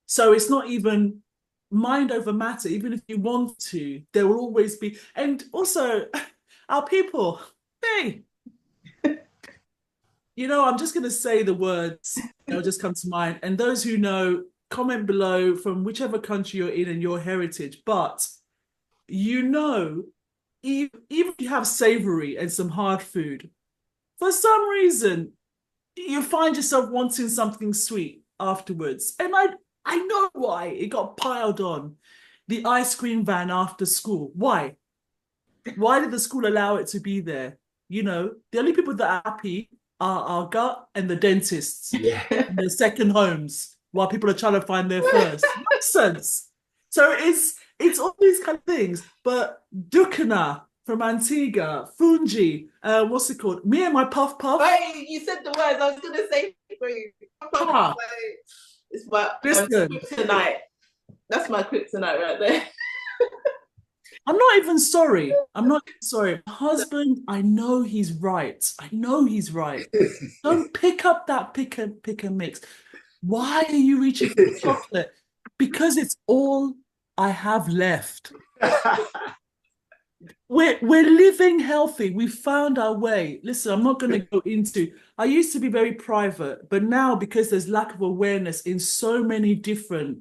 So it's not even mind over matter. Even if you want to, there will always be. And also, our people, you know, I'm just going to say the words that will just come to mind. And those who know, comment below from whichever country you're in and your heritage. But, you know, even if you have savory and some hard food, for some reason, you find yourself wanting something sweet afterwards. And I know why. It got piled on. The ice cream van after school. Why? Why did the school allow it to be there? You know, the only people that are happy are our gut and the dentists. Yeah. And the second homes, while people are trying to find their first. Nonsense. So it's all these kind of things. But Dukana from Antigua, Fungi, what's it called? Me and my puff puff. Hey, you said the words I was going to say for you. It's my kryptonite. That's my kryptonite right there. I'm not even sorry. I'm not sorry. My husband, I know he's right. I know he's right. Don't pick up that pick and mix. Why are you reaching for chocolate? Because it's all I have left. we're living healthy. We found our way. Listen, I'm not going to go into. I used to be very private, but now because there's lack of awareness in so many different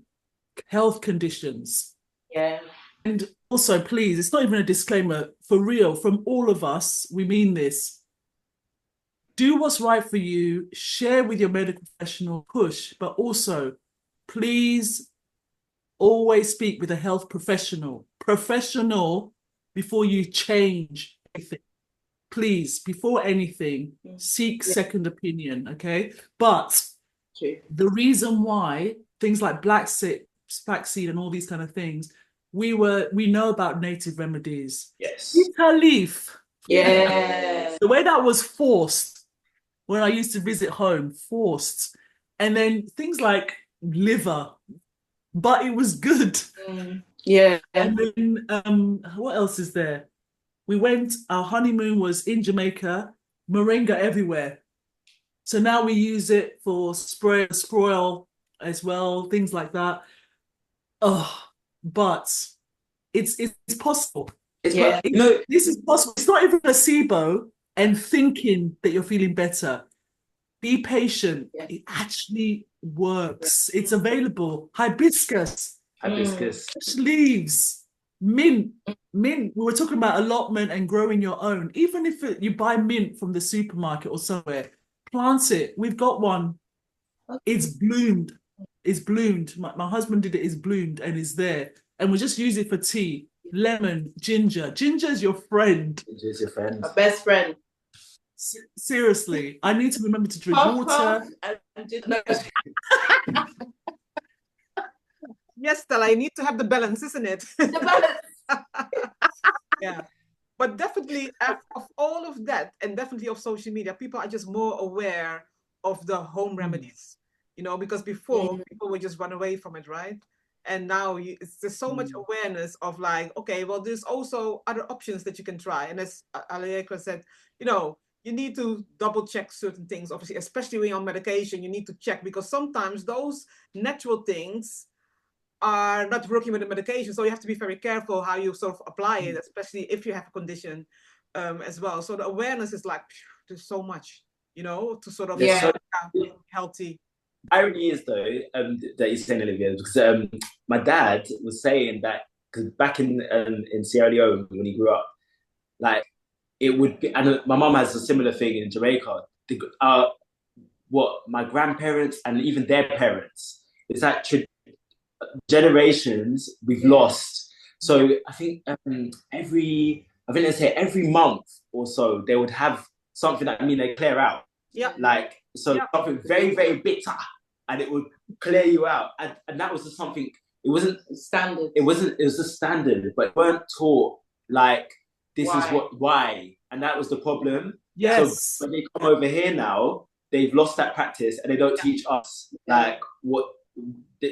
health conditions. Yeah. And also, please, it's not even a disclaimer, for real, from all of us, we mean this. Do what's right for you, share with your medical professional, push, but also, please always speak with a health professional before you change anything. Please, before anything, seek second opinion, okay? But True. the reason why things like flaxseed and all these kind of things, we know about native remedies. Yes. Bitter leaf. Yeah. The way that was forced when I used to visit home, forced. And then things like liver, but it was good. Yeah. And then what else is there? Our honeymoon was in Jamaica, moringa everywhere. So now we use it for spoil as well, things like that. Oh, but it's possible. This is possible. It's not even a placebo and thinking that you're feeling better. Be patient. Yeah. It actually works. Yeah. It's available. Hibiscus, leaves, mint. We were talking about allotment and growing your own. Even if you buy mint from the supermarket or somewhere, plant it. We've got one. It's bloomed. It's bloomed. My husband did it. It's bloomed and it's there. And we just use it for tea. Lemon, ginger. Ginger is your friend. Ginger is your friend. My best friend. Seriously, I need to remember to drink water. Yes, Stella, I need to have the balance, isn't it? The balance. Yeah. But definitely of all of that, and definitely of social media, people are just more aware of the home remedies, you know, because before people would just run away from it, right? And now there's so much awareness of like, okay, well, there's also other options that you can try. And as Aleakwe said, you know, you need to double check certain things, obviously, especially when you're on medication, you need to check because sometimes those natural things are not working with the medication. So you have to be very careful how you sort of apply it, especially if you have a condition as well. So the awareness is like, there's so much, you know, to sort of healthy. Irony is though that you're saying, Olivia, because my dad was saying that because back in Sierra Leone when he grew up, like it would be, and my mom has a similar thing in Jamaica. What my grandparents and even their parents, it's like generations we've lost. So I think every month or so they would have something that they clear out. Yeah. Like something very, very bitter, and it would clear you out. And that was just something. It wasn't standard. It was a standard, but weren't taught like this is why, and that was the problem. Yes. So when they come over here now, they've lost that practice, and they don't teach us like what.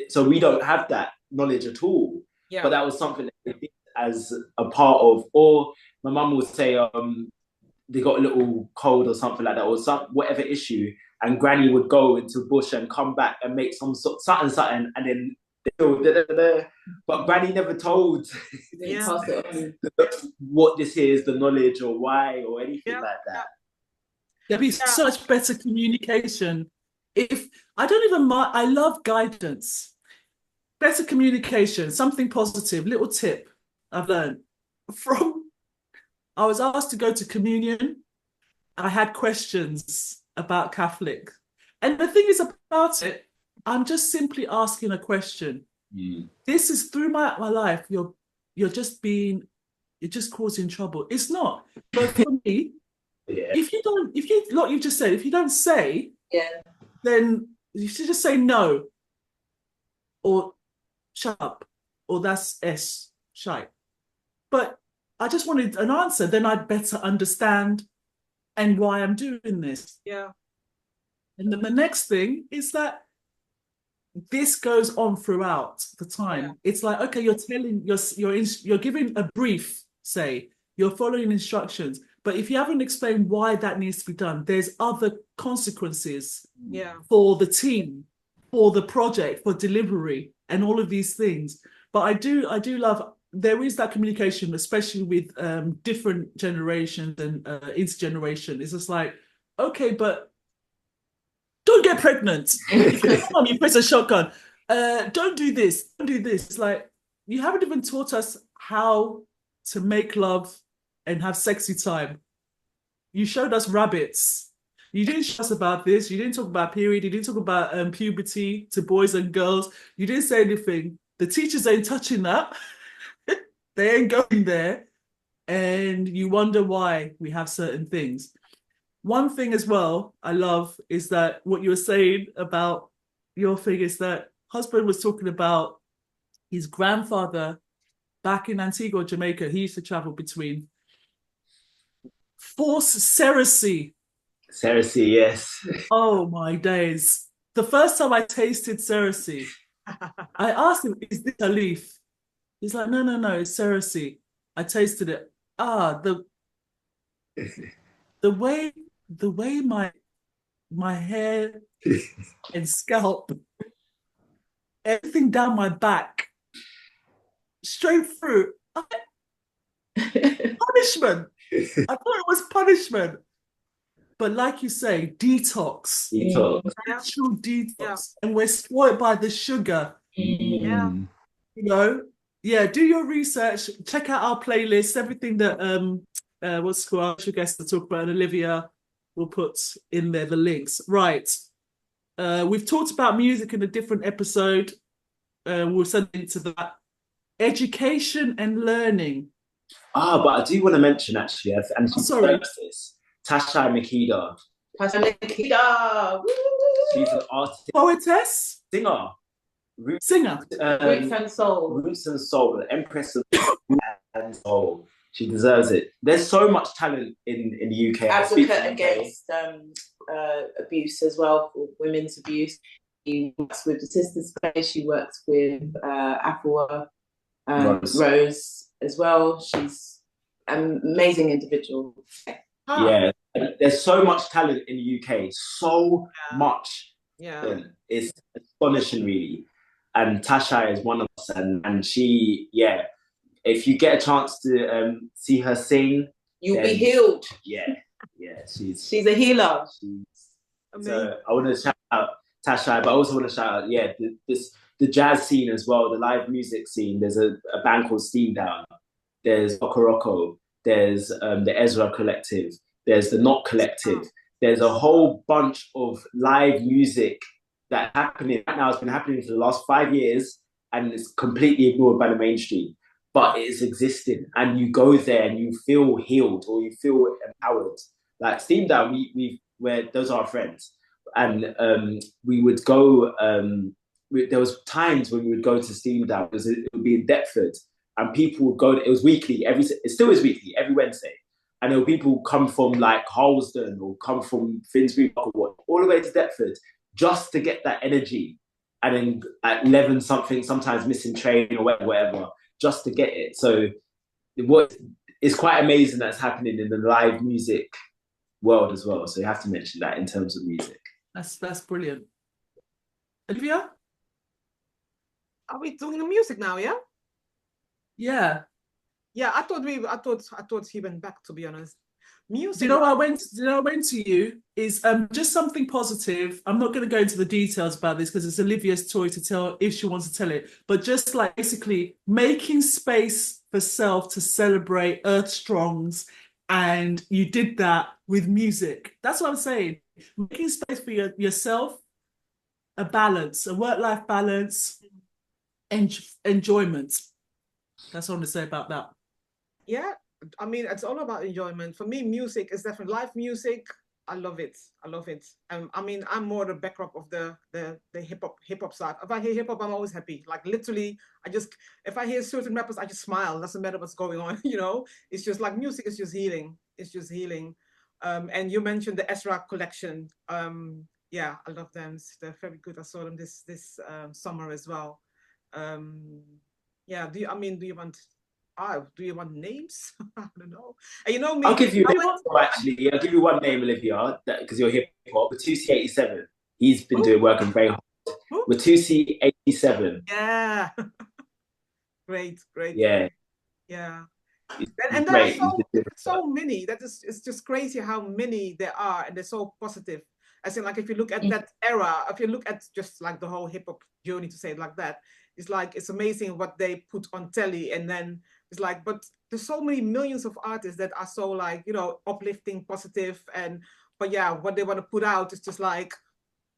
So we don't have that knowledge at all. Yeah. But that was something that they did as a part of. Or my mum would say, they got a little cold or something like that, or whatever issue, and Granny would go into the bush and come back and make some something, and then but Granny never told what this is, the knowledge or why or anything like that. There'd be such better communication. If I don't even mind, I love guidance. Better communication, something positive, little tip I've learned from. I was asked to go to communion. I had questions about Catholic. And the thing is about it, I'm just simply asking a question. This is through my life, you're just causing trouble. It's not. But for me, if you just said, if you don't say, then you should just say no. Or shut up. Or that's shite. But I just wanted an answer, then I'd better understand and why I'm doing this. Yeah. And then the next thing is that this goes on throughout the time. Yeah. It's like, okay, you're giving a brief, say, you're following instructions, but if you haven't explained why that needs to be done, there's other consequences for the team, for the project, for delivery, and all of these things. But I do love there is that communication, especially with different generations and intergeneration. It's just like, okay, but don't get pregnant. Come on, you press a shotgun. Don't do this. Don't do this. It's like, you haven't even taught us how to make love and have sexy time. You showed us rabbits. You didn't show us about this. You didn't talk about period. You didn't talk about puberty to boys and girls. You didn't say anything. The teachers ain't touching that. They ain't going there. And you wonder why we have certain things. One thing as well I love is that what you were saying about your thing is that husband was talking about his grandfather back in Antigua, Jamaica. He used to travel between forced Cersei. Cersei, yes. Oh my days. The first time I tasted Cersei, I asked him, is this a leaf? He's like, no, it's Cersei. I tasted it. The way my hair and scalp, everything down my back, straight through. Punishment. I thought it was punishment. But like you say, detox. Natural detox. Yeah. And we're spoiled by the sugar. Yeah. You know? Yeah, do your research. Check out our playlist. Everything that what's called our special guest to talk about, and Olivia will put in there the links. Right. We've talked about music in a different episode. We'll send a link to that. Education and learning. But I do want to mention actually, and sorry. Tasha Makeda. Tasha Makeda. She's an artist. Poetess? Singer. Roots and Soul. Roots and Soul, the Empress of Roots and Soul. She deserves it. There's so much talent in the UK. Advocate against abuse as well, for women's abuse. She works with the Sisters Place. She works with Afua Rose as well. She's an amazing individual. Yeah, there's so much talent in the UK. So much. Yeah, it's astonishing, really. And Tasha is one of us, and she, if you get a chance to see her sing, you'll be healed. Yeah, she's a healer. So I want to shout out Tasha, but I also want to shout out, the jazz scene as well, the live music scene. There's a band called Steam Down. There's Okoroko. There's the Ezra Collective. There's the Knot Collective. There's a whole bunch of live music that's happening right now. It's been happening for the last 5 years, and it's completely ignored by the mainstream. But it's existing, and you go there and you feel healed or you feel empowered. Like Steam Down, those are our friends, and we would go. There was times when we would go to Steam Down because it would be in Deptford, and people would go. It was weekly. It still is weekly every Wednesday. And there were people come from like Harlesden or come from Finsbury Park or all the way to Deptford just to get that energy. And then at 11 something, sometimes missing train or whatever, just to get it. So it's quite amazing that's happening in the live music world as well. So you have to mention that in terms of music. That's brilliant. Olivia? Are we doing the music now, yeah? Yeah. Yeah, I thought he went back, to be honest. Music. Do you know what I went to you is just something positive. I'm not going to go into the details about this because it's Olivia's toy to tell if she wants to tell it. But just like basically making space for self to celebrate Earth Strongs, and you did that with music. That's what I'm saying. Making space for yourself, a balance, a work-life balance, enjoyment. That's what I want to say about that. Yeah, I mean, it's all about enjoyment. For me, music is definitely live music. I love it. I mean, I'm more the backdrop of the hip hop side. If I hear hip hop, I'm always happy. Like literally, if I hear certain rappers, I just smile. Doesn't matter what's going on, you know. It's just like music is just healing. It's just healing. And you mentioned the Ezra collection. Yeah, I love them. They're very good. I saw them this summer as well. Yeah. Do you want names? I don't know. And you know me. I'll give you one name, Olivia, because you're hip hop. Batusi87. He's been doing work and very hard. Batusi87. Yeah. Great. Yeah. Yeah. He's And there are great. He's so many. It's just crazy how many there are, and they're so positive. I think, like, if you look at that era, if you look at just like the whole hip hop journey, to say it like that, it's like, it's amazing what they put on telly. And then it's like, but there's so many millions of artists that are so, like, you know, uplifting, positive, but yeah, what they want to put out is just like,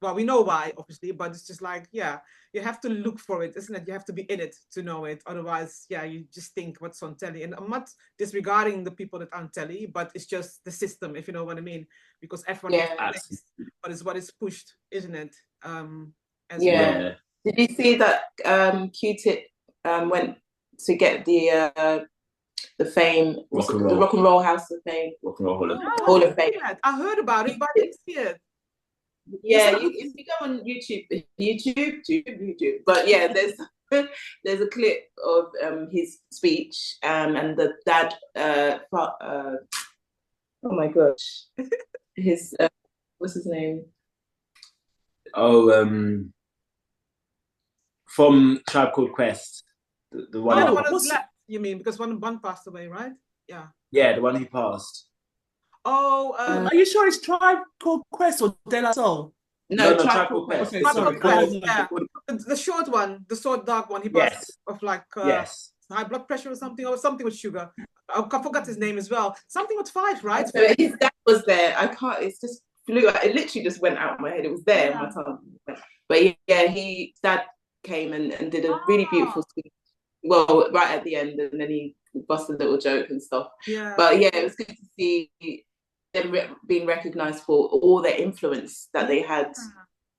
well, we know why, obviously, but it's just like, yeah, you have to look for it, isn't it? You have to be in it to know it. Otherwise, yeah, you just think what's on telly. And I'm not disregarding the people that are on telly, but it's just the system, if you know what I mean. Because everyone has but it's what is pushed, isn't it? As well. Did you see that Q-Tip went to get the fame, the Rock and Roll House of Fame? Rock and Roll Hall of Fame. I heard about it, but I didn't see it. Yeah, if you go on YouTube. But yeah, there's a clip of his speech and the dad. Oh my gosh, his what's his name? Oh, from Tribe Called Quest, the one. Oh, the one that's left. You mean because one passed away, right? Yeah. Yeah, the one who passed. Oh, are you sure it's Tribe Called Quest or De La Soul? No, Tribe Called Quest. Okay, sorry. Yeah. The short one, the short dark one. He passed of like high blood pressure or something with sugar. I forgot his name as well. Something with 5, right? So his dad was there. I can't. It's just flew. It literally just went out of my head. It was there on my tongue. But yeah, his dad came and did a really beautiful speech. Well, right at the end, and then he busted a little joke and stuff. Yeah. But yeah, it was good to see them being recognised for all their influence that they had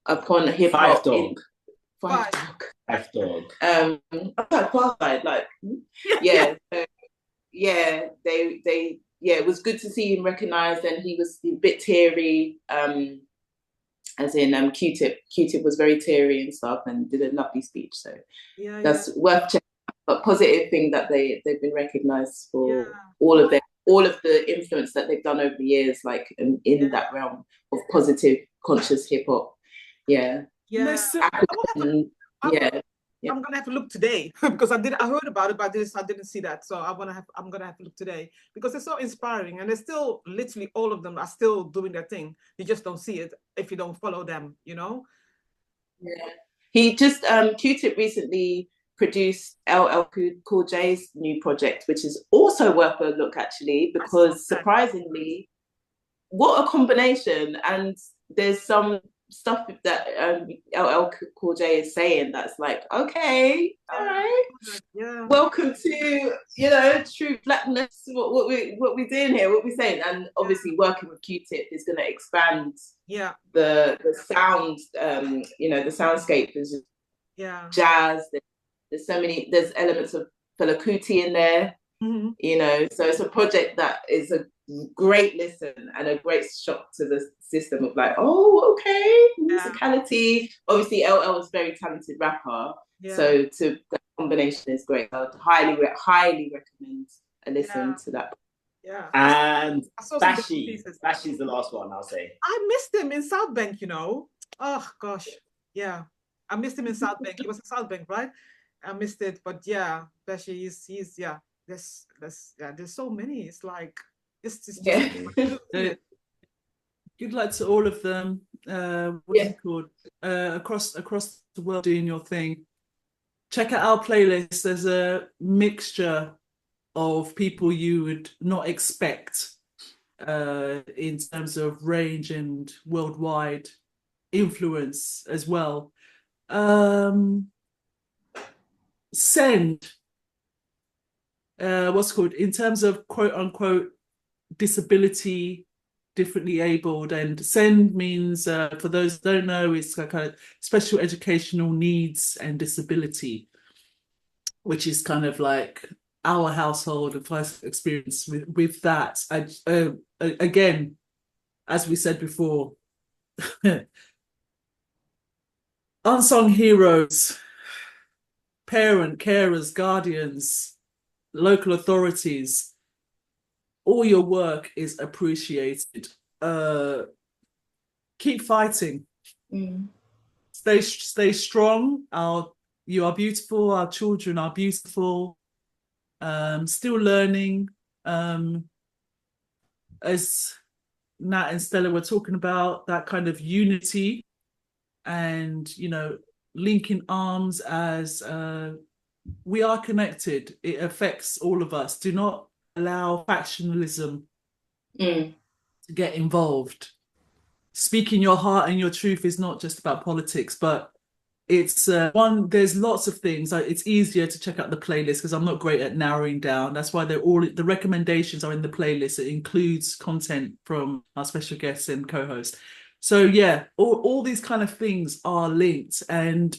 upon hip hop. Five Dog. Qualified, like So, they it was good to see him recognised, and he was a bit teary. As in Q-Tip was very teary and stuff, and did a lovely speech. So that's worth checking. A positive thing that they've been recognised for all of the influence that they've done over the years, like in that realm of positive, conscious hip hop. I'm gonna have to look today because I heard about it, but I didn't see that. So I'm gonna have to look today because it's so inspiring, and they're still literally all of them are still doing their thing. You just don't see it if you don't follow them, you know. Yeah, he just Q-Tip recently produced LL Cool J's new project, which is also worth a look actually, because surprisingly, what a combination. And there's some stuff that LL Cool J is saying that's like, okay, all right, welcome to true blackness. What we're doing here, what we're saying, and obviously working with Q-Tip is going to expand the sound. The soundscape is jazz. There's elements of Fela Kuti in there. So it's a project that is a great listen and a great shock to the system of like, oh, okay, musicality. Obviously, LL is a very talented rapper, so the combination is great. I would highly recommend a listen to that. Yeah. And Bashi's the last one, I'll say. I missed him in South Bank, Oh gosh, yeah, I missed him in South Bank. He was in South Bank, right? I missed it, but yeah, Bashi he's there's so many. It's like good luck to all of them. What is it called? Across the world doing your thing. Check out our playlist. There's a mixture of people you would not expect in terms of range and worldwide influence as well. Send what's called in terms of quote unquote disability, differently abled, and SEND means for those who don't know, it's kind of special educational needs and disability, which is kind of like our household and first experience with that. Again, as we said before, unsung heroes, parent, carers, guardians, local authorities, all your work is appreciated. Keep fighting. Stay strong. You are beautiful. Our children are beautiful. still learning. As Nat and Stella were talking about, that kind of unity and, you know, linking arms as we are connected. It affects all of us. Do not allow factionalism to get involved. Speaking your heart and your truth is not just about politics, but it's there's lots of things. It's easier to check out the playlist because I'm not great at narrowing down. That's why the recommendations are in the playlist. It includes content from our special guests and co-hosts. So yeah, all these kind of things are linked. And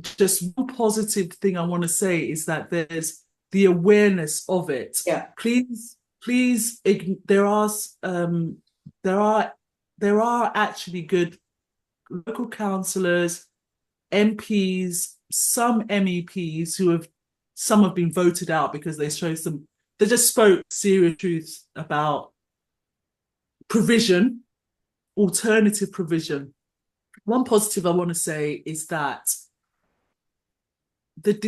just one positive thing I want to say is that there's the awareness of it. Yeah. Please, there are actually good local councillors, MPs, some MEPs some have been voted out because they just spoke serious truths about provision, alternative provision. One positive I want to say is that there's a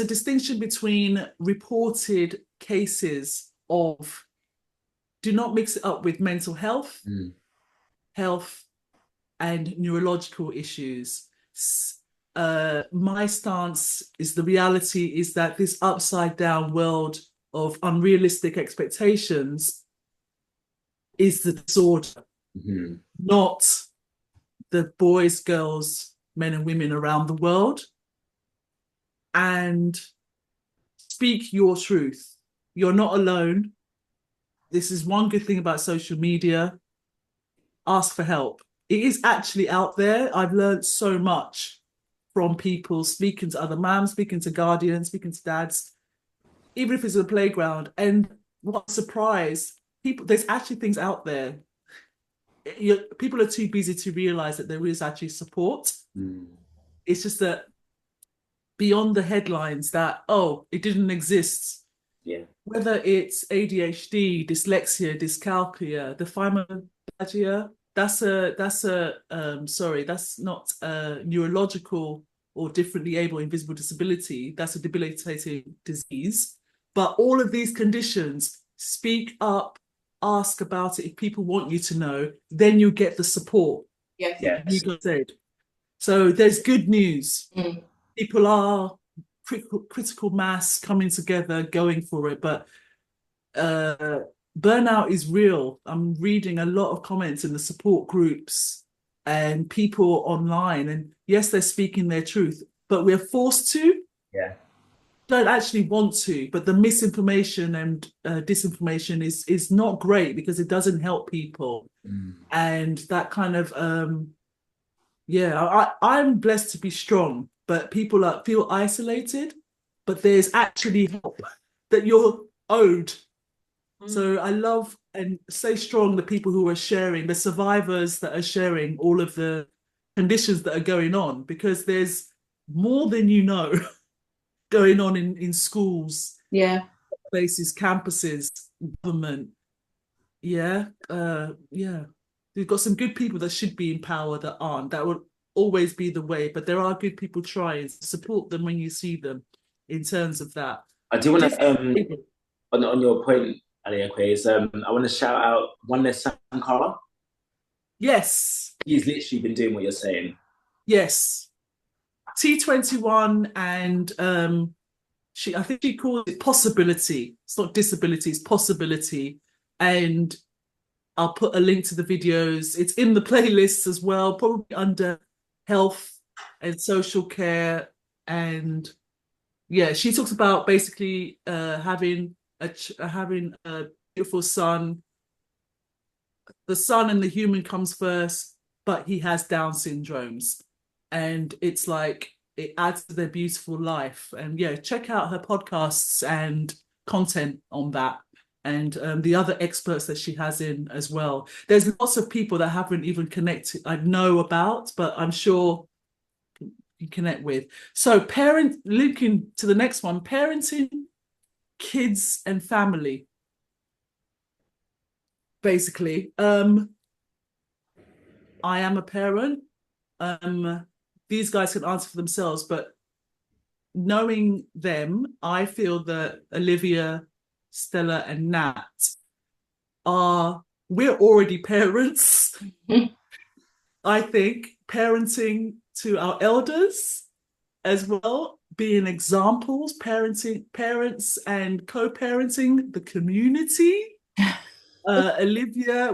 distinction between reported cases of, do not mix it up with mental health, health and neurological issues. My stance is the reality is that this upside down world of unrealistic expectations is the disorder, not the boys, girls, men and women around the world. And speak your truth. You're not alone. This is one good thing about social media. Ask for help. It is actually out there. I've learned so much from people, speaking to other mums, speaking to guardians, speaking to dads, even if it's a playground. And what a surprise, there's actually things out there. People are too busy to realize that there is actually support. It's just that beyond the headlines that, oh, it didn't exist. Yeah. Whether it's ADHD, dyslexia, dyscalculia, defibromatosis, that's not a neurological or differently able invisible disability. That's a debilitating disease. But all of these conditions, speak up, ask about it. If people want you to know, then you get the support. Yes. You said. So there's good news. People are critical mass coming together, going for it. But burnout is real. I'm reading a lot of comments in the support groups and people online. And yes, they're speaking their truth, but we're forced to. Yeah. Don't actually want to, but the misinformation and disinformation is not great because it doesn't help people. And that kind of I'm blessed to be strong, but people feel isolated, but there's actually help that you're owed. So I love and stay strong the people who are sharing, the survivors that are sharing all of the conditions that are going on, because there's more than you know going on in schools, places, campuses, government. We've got some good people that should be in power that aren't. That would always be the way, but there are good people trying. Support them when you see them in terms of that. I do want to on your point, Aleakwe, is I want to shout out One Less Akala. Yes. He's literally been doing what you're saying. Yes. T21 and I think she calls it possibility. It's not disability, it's possibility. And I'll put a link to the videos. It's in the playlists as well, probably under health and social care. And yeah, she talks about basically having a beautiful son. The son and the human comes first, but he has Down syndromes. And it's like, it adds to their beautiful life. And yeah, check out her podcasts and content on that. And the other experts that she has in as well. There's lots of people that haven't even connected, I know about, but I'm sure you connect with. So looking to the next one, parenting, kids and family. Basically, I am a parent. These guys can answer for themselves, but knowing them, I feel that Olivia, Stella, and Nat we're already parents. I think parenting to our elders as well, being examples, parents and co-parenting the community. Olivia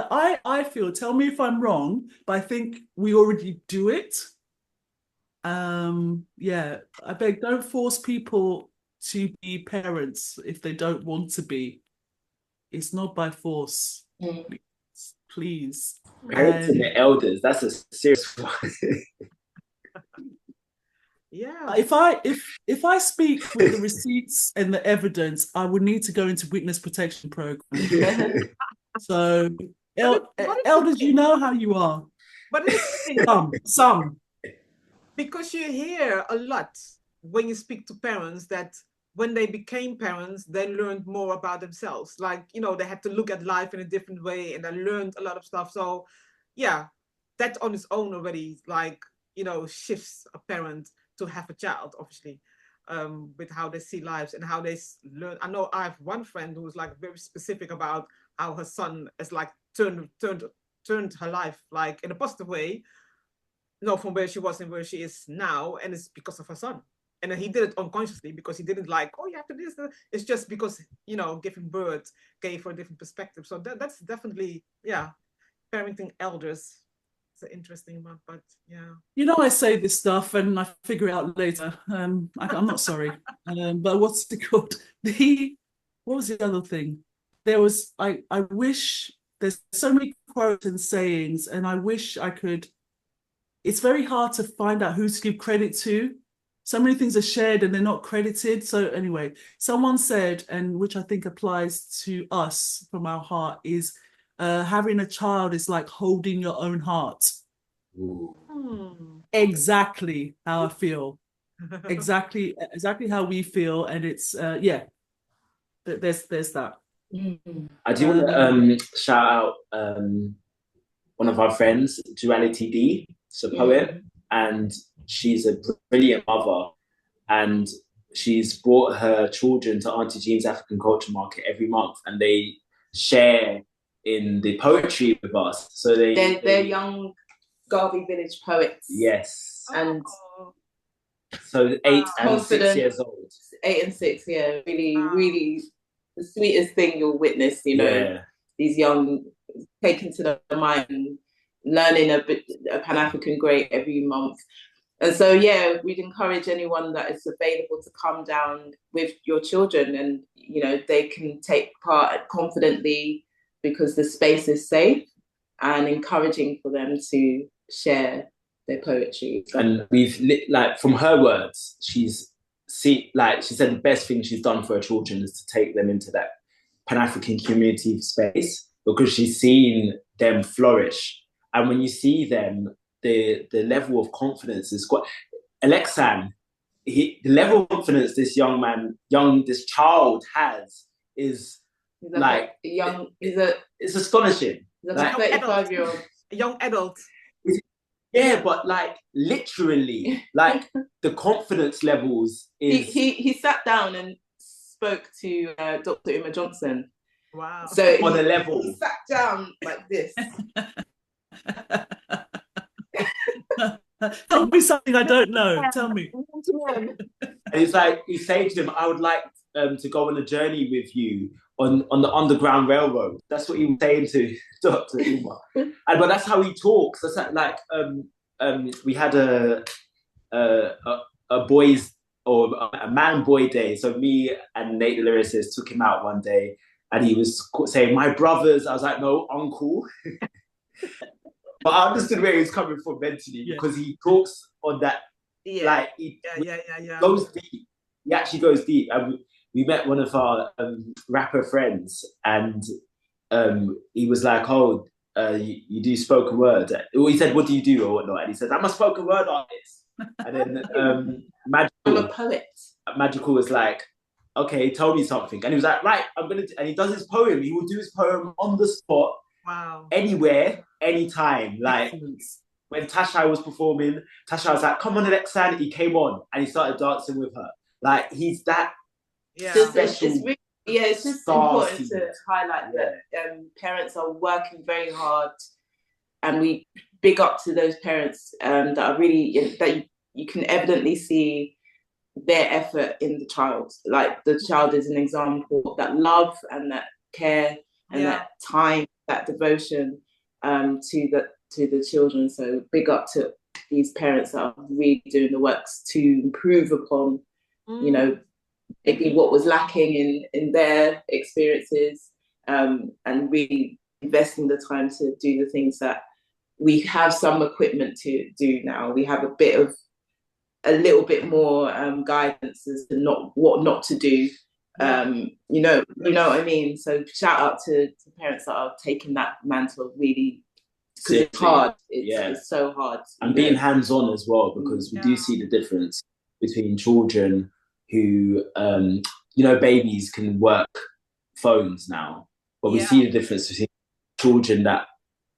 I feel, tell me if I'm wrong, but I think we already do it. Yeah, I beg, don't force people to be parents if they don't want to be. It's not by force. Please. Parenting the elders, that's a serious one. Yeah. If I speak with the receipts and the evidence, I would need to go into witness protection program. So elders, you know how you are. But some. Because you hear a lot when you speak to parents that when they became parents, they learned more about themselves. Like, you know, they had to look at life in a different way and they learned a lot of stuff. So yeah, that on its own already, like, you know, shifts a parent to have a child, obviously, with how they see lives and how they learn. I know I have one friend who was like very specific about how her son has like turned her life like in a positive way, from where she was and where she is now, and it's because of her son. And he did it unconsciously because he didn't like, oh, you have to do this. It's just because, you know, giving birth gave her a different perspective. So that's definitely, yeah, parenting elders. It's an interesting one, but yeah. You know, I say this stuff and I figure it out later. I'm not sorry. But what's it called? What was the other thing? I wish, there's so many quotes and sayings, and I wish I could. It's very hard to find out who to give credit to. So many things are shared and they're not credited. So anyway, someone said, and which I think applies to us from our heart, is having a child is like holding your own heart. Exactly how I feel. Exactly how we feel. And it's, yeah, there's that. I do want to shout out one of our friends, Duality D. She's a poet, and she's a brilliant mother, and she's brought her children to Auntie Jean's African Culture Market every month, and they share in the poetry with us. So they're young Garvey Village poets. Yes. And so 8 and 6 years old. 8 and 6, yeah. Really, really the sweetest thing you'll witness, you know. Yeah. These young taken to the mind, learning a Pan-African great every month. And so, yeah, we'd encourage anyone that is available to come down with your children, and, you know, they can take part confidently because the space is safe, and encouraging for them to share their poetry. And we've, like, from her words, she said the best thing she's done for her children is to take them into that Pan-African community space, because she's seen them flourish. And when you see them, the level of confidence is quite... Alexan, the level of confidence this this child has is like... it's astonishing. He's like a 35-year-old. A young adult. Yeah, but like literally, like the confidence levels is... He sat down and spoke to Dr. Uma Johnson. Wow. So on a level. He sat down like this. Tell me something I don't know. Tell me. And it's like, he said to him, I would like to go on a journey with you on the Underground Railroad. That's what he was saying to Dr. Uma. But that's how he talks. That's like, we had a boys or a man-boy day. So me and Nate the lyricist took him out one day, and he was saying, my brothers. I was like, no, uncle. But I understood where he was coming from mentally, because he talks on that, like, he goes deep. He actually goes deep. And we met one of our rapper friends, and he was like, oh, you do spoken word. He said, what do you do or whatnot? And he says, I'm a spoken word artist. And then Magical, I'm a poet. Magical was like, okay, tell me something. And he was like, right, and he does his poem. He will do his poem on the spot. Wow. Anywhere, anytime. Like, when Tashai was performing, Tashai was like, come on, Alexa, he came on and he started dancing with her. Like, he's that special. It's really, it's just important to highlight that parents are working very hard, and we big up to those parents that are really, that you can evidently see their effort in the child. Like, the child is an example of that love and that care and that time, that devotion to the children. So big up to these parents that are really doing the works to improve upon, you know, maybe what was lacking in their experiences, and really investing the time to do the things that we have some equipment to do now. We have a little bit more guidance as to what not to do. You know what I mean? So shout out to parents that are taking that mantle really, because it's hard. It's so hard. And being hands-on as well, because we do see the difference between children who, babies can work phones now, but we see the difference between children that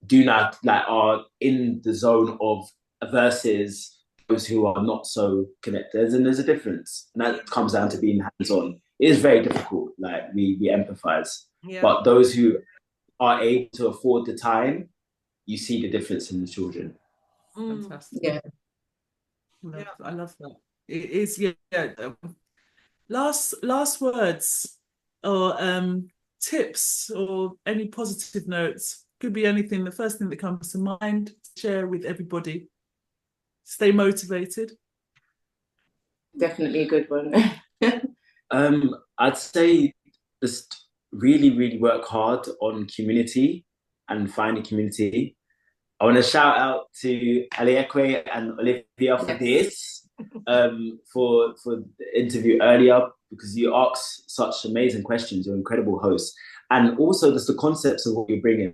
do not, like, are in the zone of versus those who are not so connected. And there's a difference, and that comes down to being hands-on. It is very difficult. Like, we empathize, but those who are able to afford the time, you see the difference in the children. Fantastic. I love that. It is, last words or tips or any positive notes. Could be anything. The first thing that comes to mind, share with everybody. Stay motivated. Definitely a good one. I'd say just really, really work hard on community and find a community. I want to shout out to Aleakwe and Olivia for this, for the interview earlier, because you asked such amazing questions. You're incredible hosts. And also just the concepts of what you're bringing.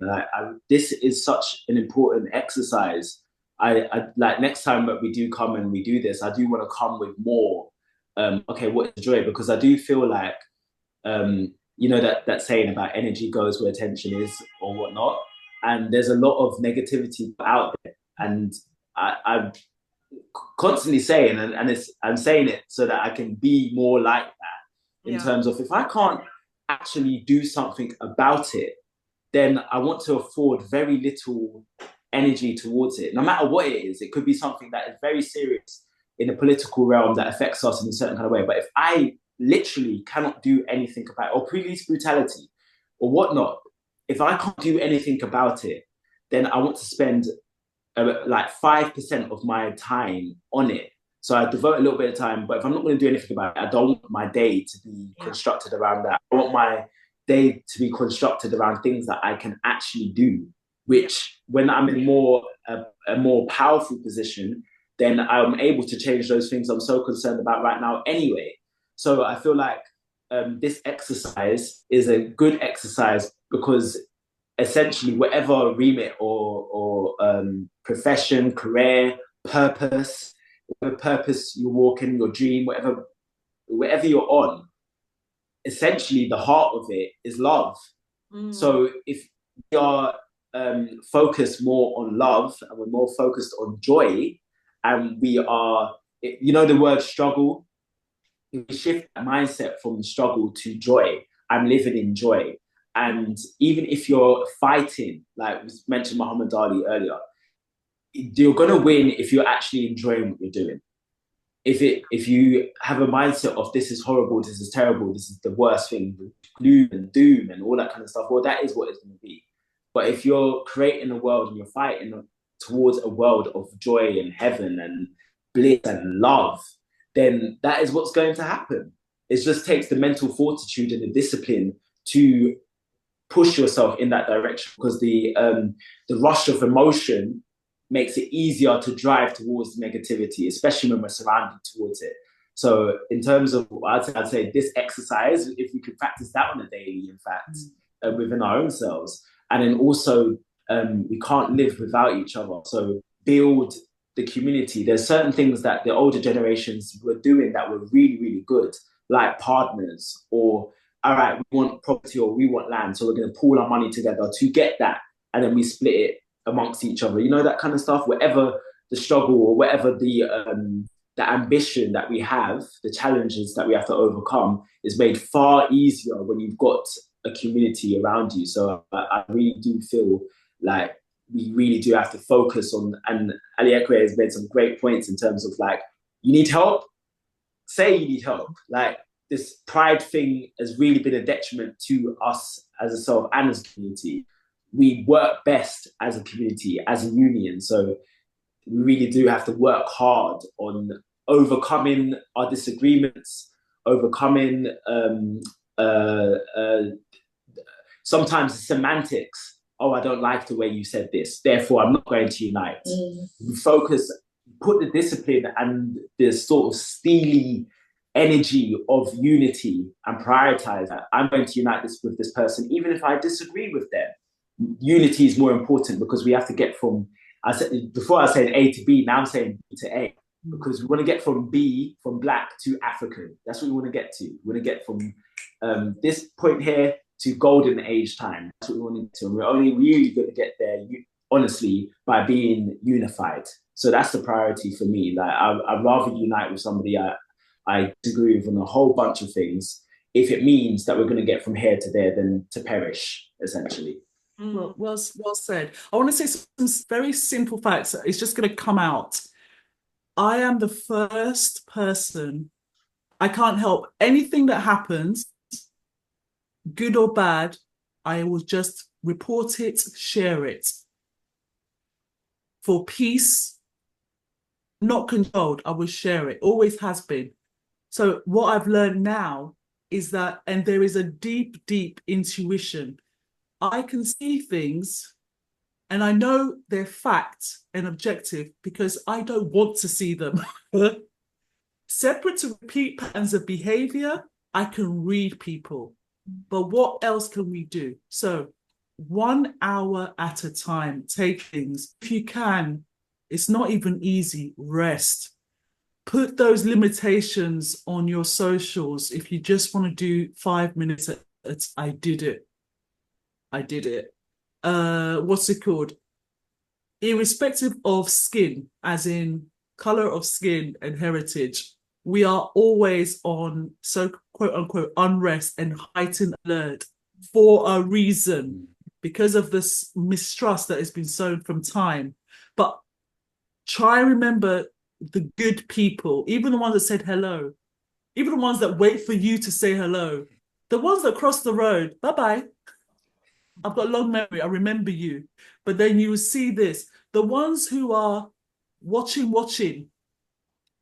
This is such an important exercise. I like, next time that we do come and we do this, I do want to come with more. What is joy? Because I do feel like, that saying about energy goes where attention is or whatnot. And there's a lot of negativity out there. And I'm constantly saying, I'm saying it so that I can be more like that in terms of, if I can't actually do something about it, then I want to afford very little energy towards it, no matter what it is. It could be something that is very serious in the political realm that affects us in a certain kind of way. But if I literally cannot do anything about it, or police brutality or whatnot, if I can't do anything about it, then I want to spend like 5% of my time on it. So I devote a little bit of time, but if I'm not going to do anything about it, I don't want my day to be constructed around that. I want my day to be constructed around things that I can actually do, which when I'm in a more powerful position, then I'm able to change those things I'm so concerned about right now anyway. So I feel like this exercise is a good exercise, because essentially whatever remit or profession, career, purpose, whatever purpose you walk in, your dream, whatever you're on, essentially the heart of it is love. So if we are focused more on love, and we're more focused on joy, and we are, the word struggle, if we shift that mindset from struggle to joy, I'm living in joy. And even if you're fighting, like we mentioned Muhammad Ali earlier, you're going to win if you're actually enjoying what you're doing. If you have a mindset of this is horrible, this is terrible, this is the worst thing, gloom and doom and all that kind of stuff, well, that is what it's going to be. But if you're creating a world and you're fighting towards a world of joy and heaven and bliss and love, then that is what's going to happen. It just takes the mental fortitude and the discipline to push yourself in that direction, because the rush of emotion makes it easier to drive towards negativity, especially when we're surrounded towards it. So in terms of, I'd say this exercise, if we could practice that on a daily, in fact, within our own selves. And then also, we can't live without each other. So build the community. There's certain things that the older generations were doing that were really, really good, like partners, or, all right, we want property or we want land, so we're going to pool our money together to get that, and then we split it amongst each other. You know, that kind of stuff. Whatever the struggle or whatever the ambition that we have, the challenges that we have to overcome, is made far easier when you've got a community around you. So I really do feel like we really do have to focus on, and Aleakwe has made some great points in terms of like, you need help, say you need help. Like, this pride thing has really been a detriment to us as a self and as a community. We work best as a community, as a union. So we really do have to work hard on overcoming our disagreements, overcoming sometimes the semantics. Oh, I don't like the way you said this, therefore I'm not going to unite. We focus, put the discipline and the sort of steely energy of unity and prioritize that. I'm going to unite this with this person, even if I disagree with them. Unity is more important, because we have to get from, I said before, I said A to B, now I'm saying B to A, because we want to get from B, from Black to African. That's what we want to get to. We want to get from this point here to golden age time. That's what we want to get to. And we're only really going to get there, honestly, by being unified. So that's the priority for me. Like, I'd rather unite with somebody I disagree with on a whole bunch of things, if it means that we're going to get from here to there, than to perish, essentially. Well said. I want to say some very simple facts. It's just going to come out. I am the first person, I can't help anything that happens, good or bad, I will just report it, share it. For peace, not controlled, I will share it. Always has been. So what I've learned now is that, and there is a deep, deep intuition. I can see things and I know they're fact and objective because I don't want to see them. Separate to repeat patterns of behavior, I can read people. But what else can we do? So 1 hour at a time, take things. If you can, it's not even easy, rest. Put those limitations on your socials. If you just want to do 5 minutes, I did it. What's it called? Irrespective of skin, as in color of skin and heritage, we are always on quote unquote unrest and heightened alert for a reason, because of this mistrust that has been sown from time. But try and remember the good people, even the ones that said hello, even the ones that wait for you to say hello, the ones that cross the road, bye-bye. I've got long memory, I remember you. But then you will see this, the ones who are watching,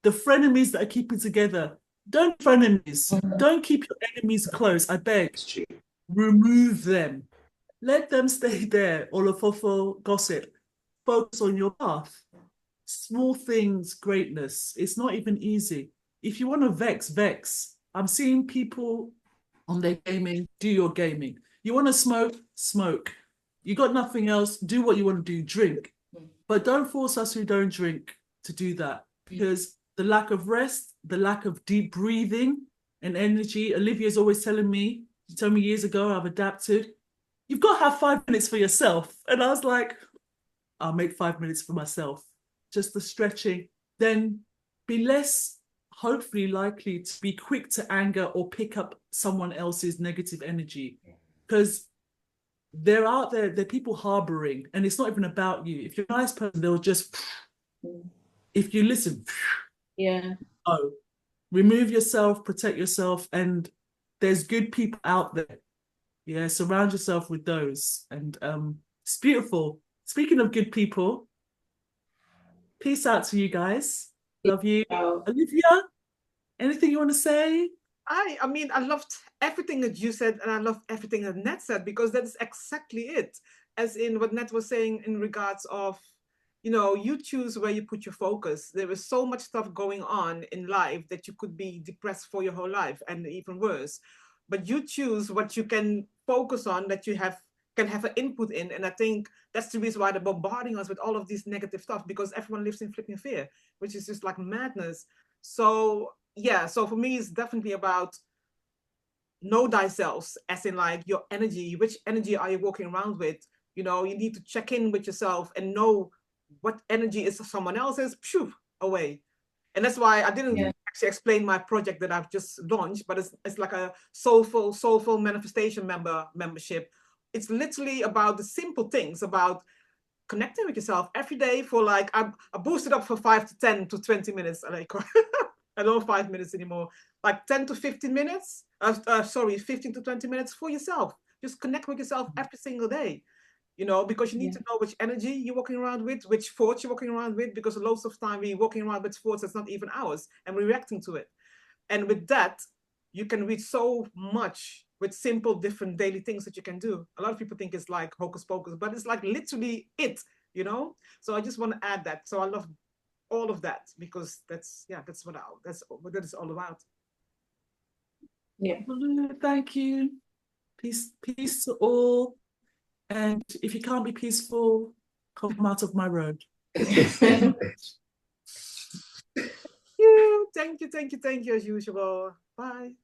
the frenemies that are keeping together, don't frenemies, don't keep your enemies close, I beg. Remove them. Let them stay there, olofofo gossip. Focus on your path. Small things, greatness. It's not even easy. If you want to vex, vex. I'm seeing people on their gaming, do your gaming. You want to smoke, smoke. You got nothing else, do what you want to do, drink. But don't force us who don't drink to do that, because the lack of rest, the lack of deep breathing and energy. Olivia's always telling me, she told me years ago, I've adapted. You've got to have 5 minutes for yourself. And I was like, I'll make 5 minutes for myself. Just the stretching. Then be less, hopefully, likely to be quick to anger or pick up someone else's negative energy. Because they're out there, they're people harboring, and it's not even about you. If you're a nice person, they'll just, if you listen, oh, remove yourself, protect yourself, and there's good people out there. Yeah, surround yourself with those. And it's beautiful. Speaking of good people, peace out to you guys. Love you. Olivia, anything you want to say? I mean, I loved everything that you said, and I loved everything that Nat said, because that is exactly it. As in what Nat was saying in regards of, you know, you choose where you put your focus. There is so much stuff going on in life that you could be depressed for your whole life, and even worse. But you choose what you can focus on, that you can have an input in. And I think that's the reason why they're bombarding us with all of this negative stuff, because everyone lives in flipping fear, which is just like madness. So yeah, so for me, it's definitely about know thyself, as in like your energy. Which energy are you walking around with? You know, you need to check in with yourself and know what energy is someone else's, phew, away. And that's why I didn't actually explain my project that I've just launched, but it's like a soulful manifestation membership. It's literally about the simple things, about connecting with yourself every day for like, I boosted up for 5 to 10 to 20 minutes. Like, I don't 5 minutes anymore, like 10 to 15 minutes, 15 to 20 minutes for yourself. Just connect with yourself every single day, you know, because you need to know which energy you're walking around with, which thoughts you're walking around with, because lots of time we're walking around with thoughts that's not even ours and we're reacting to it. And with that, you can reach so much with simple, different daily things that you can do. A lot of people think it's like hocus pocus, but it's like literally it, you know? So I just want to add that. So I love all of that because that's what it's all about. Yeah. Thank you. Peace to all. And if you can't be peaceful, come out of my road. Thank you as usual. Bye.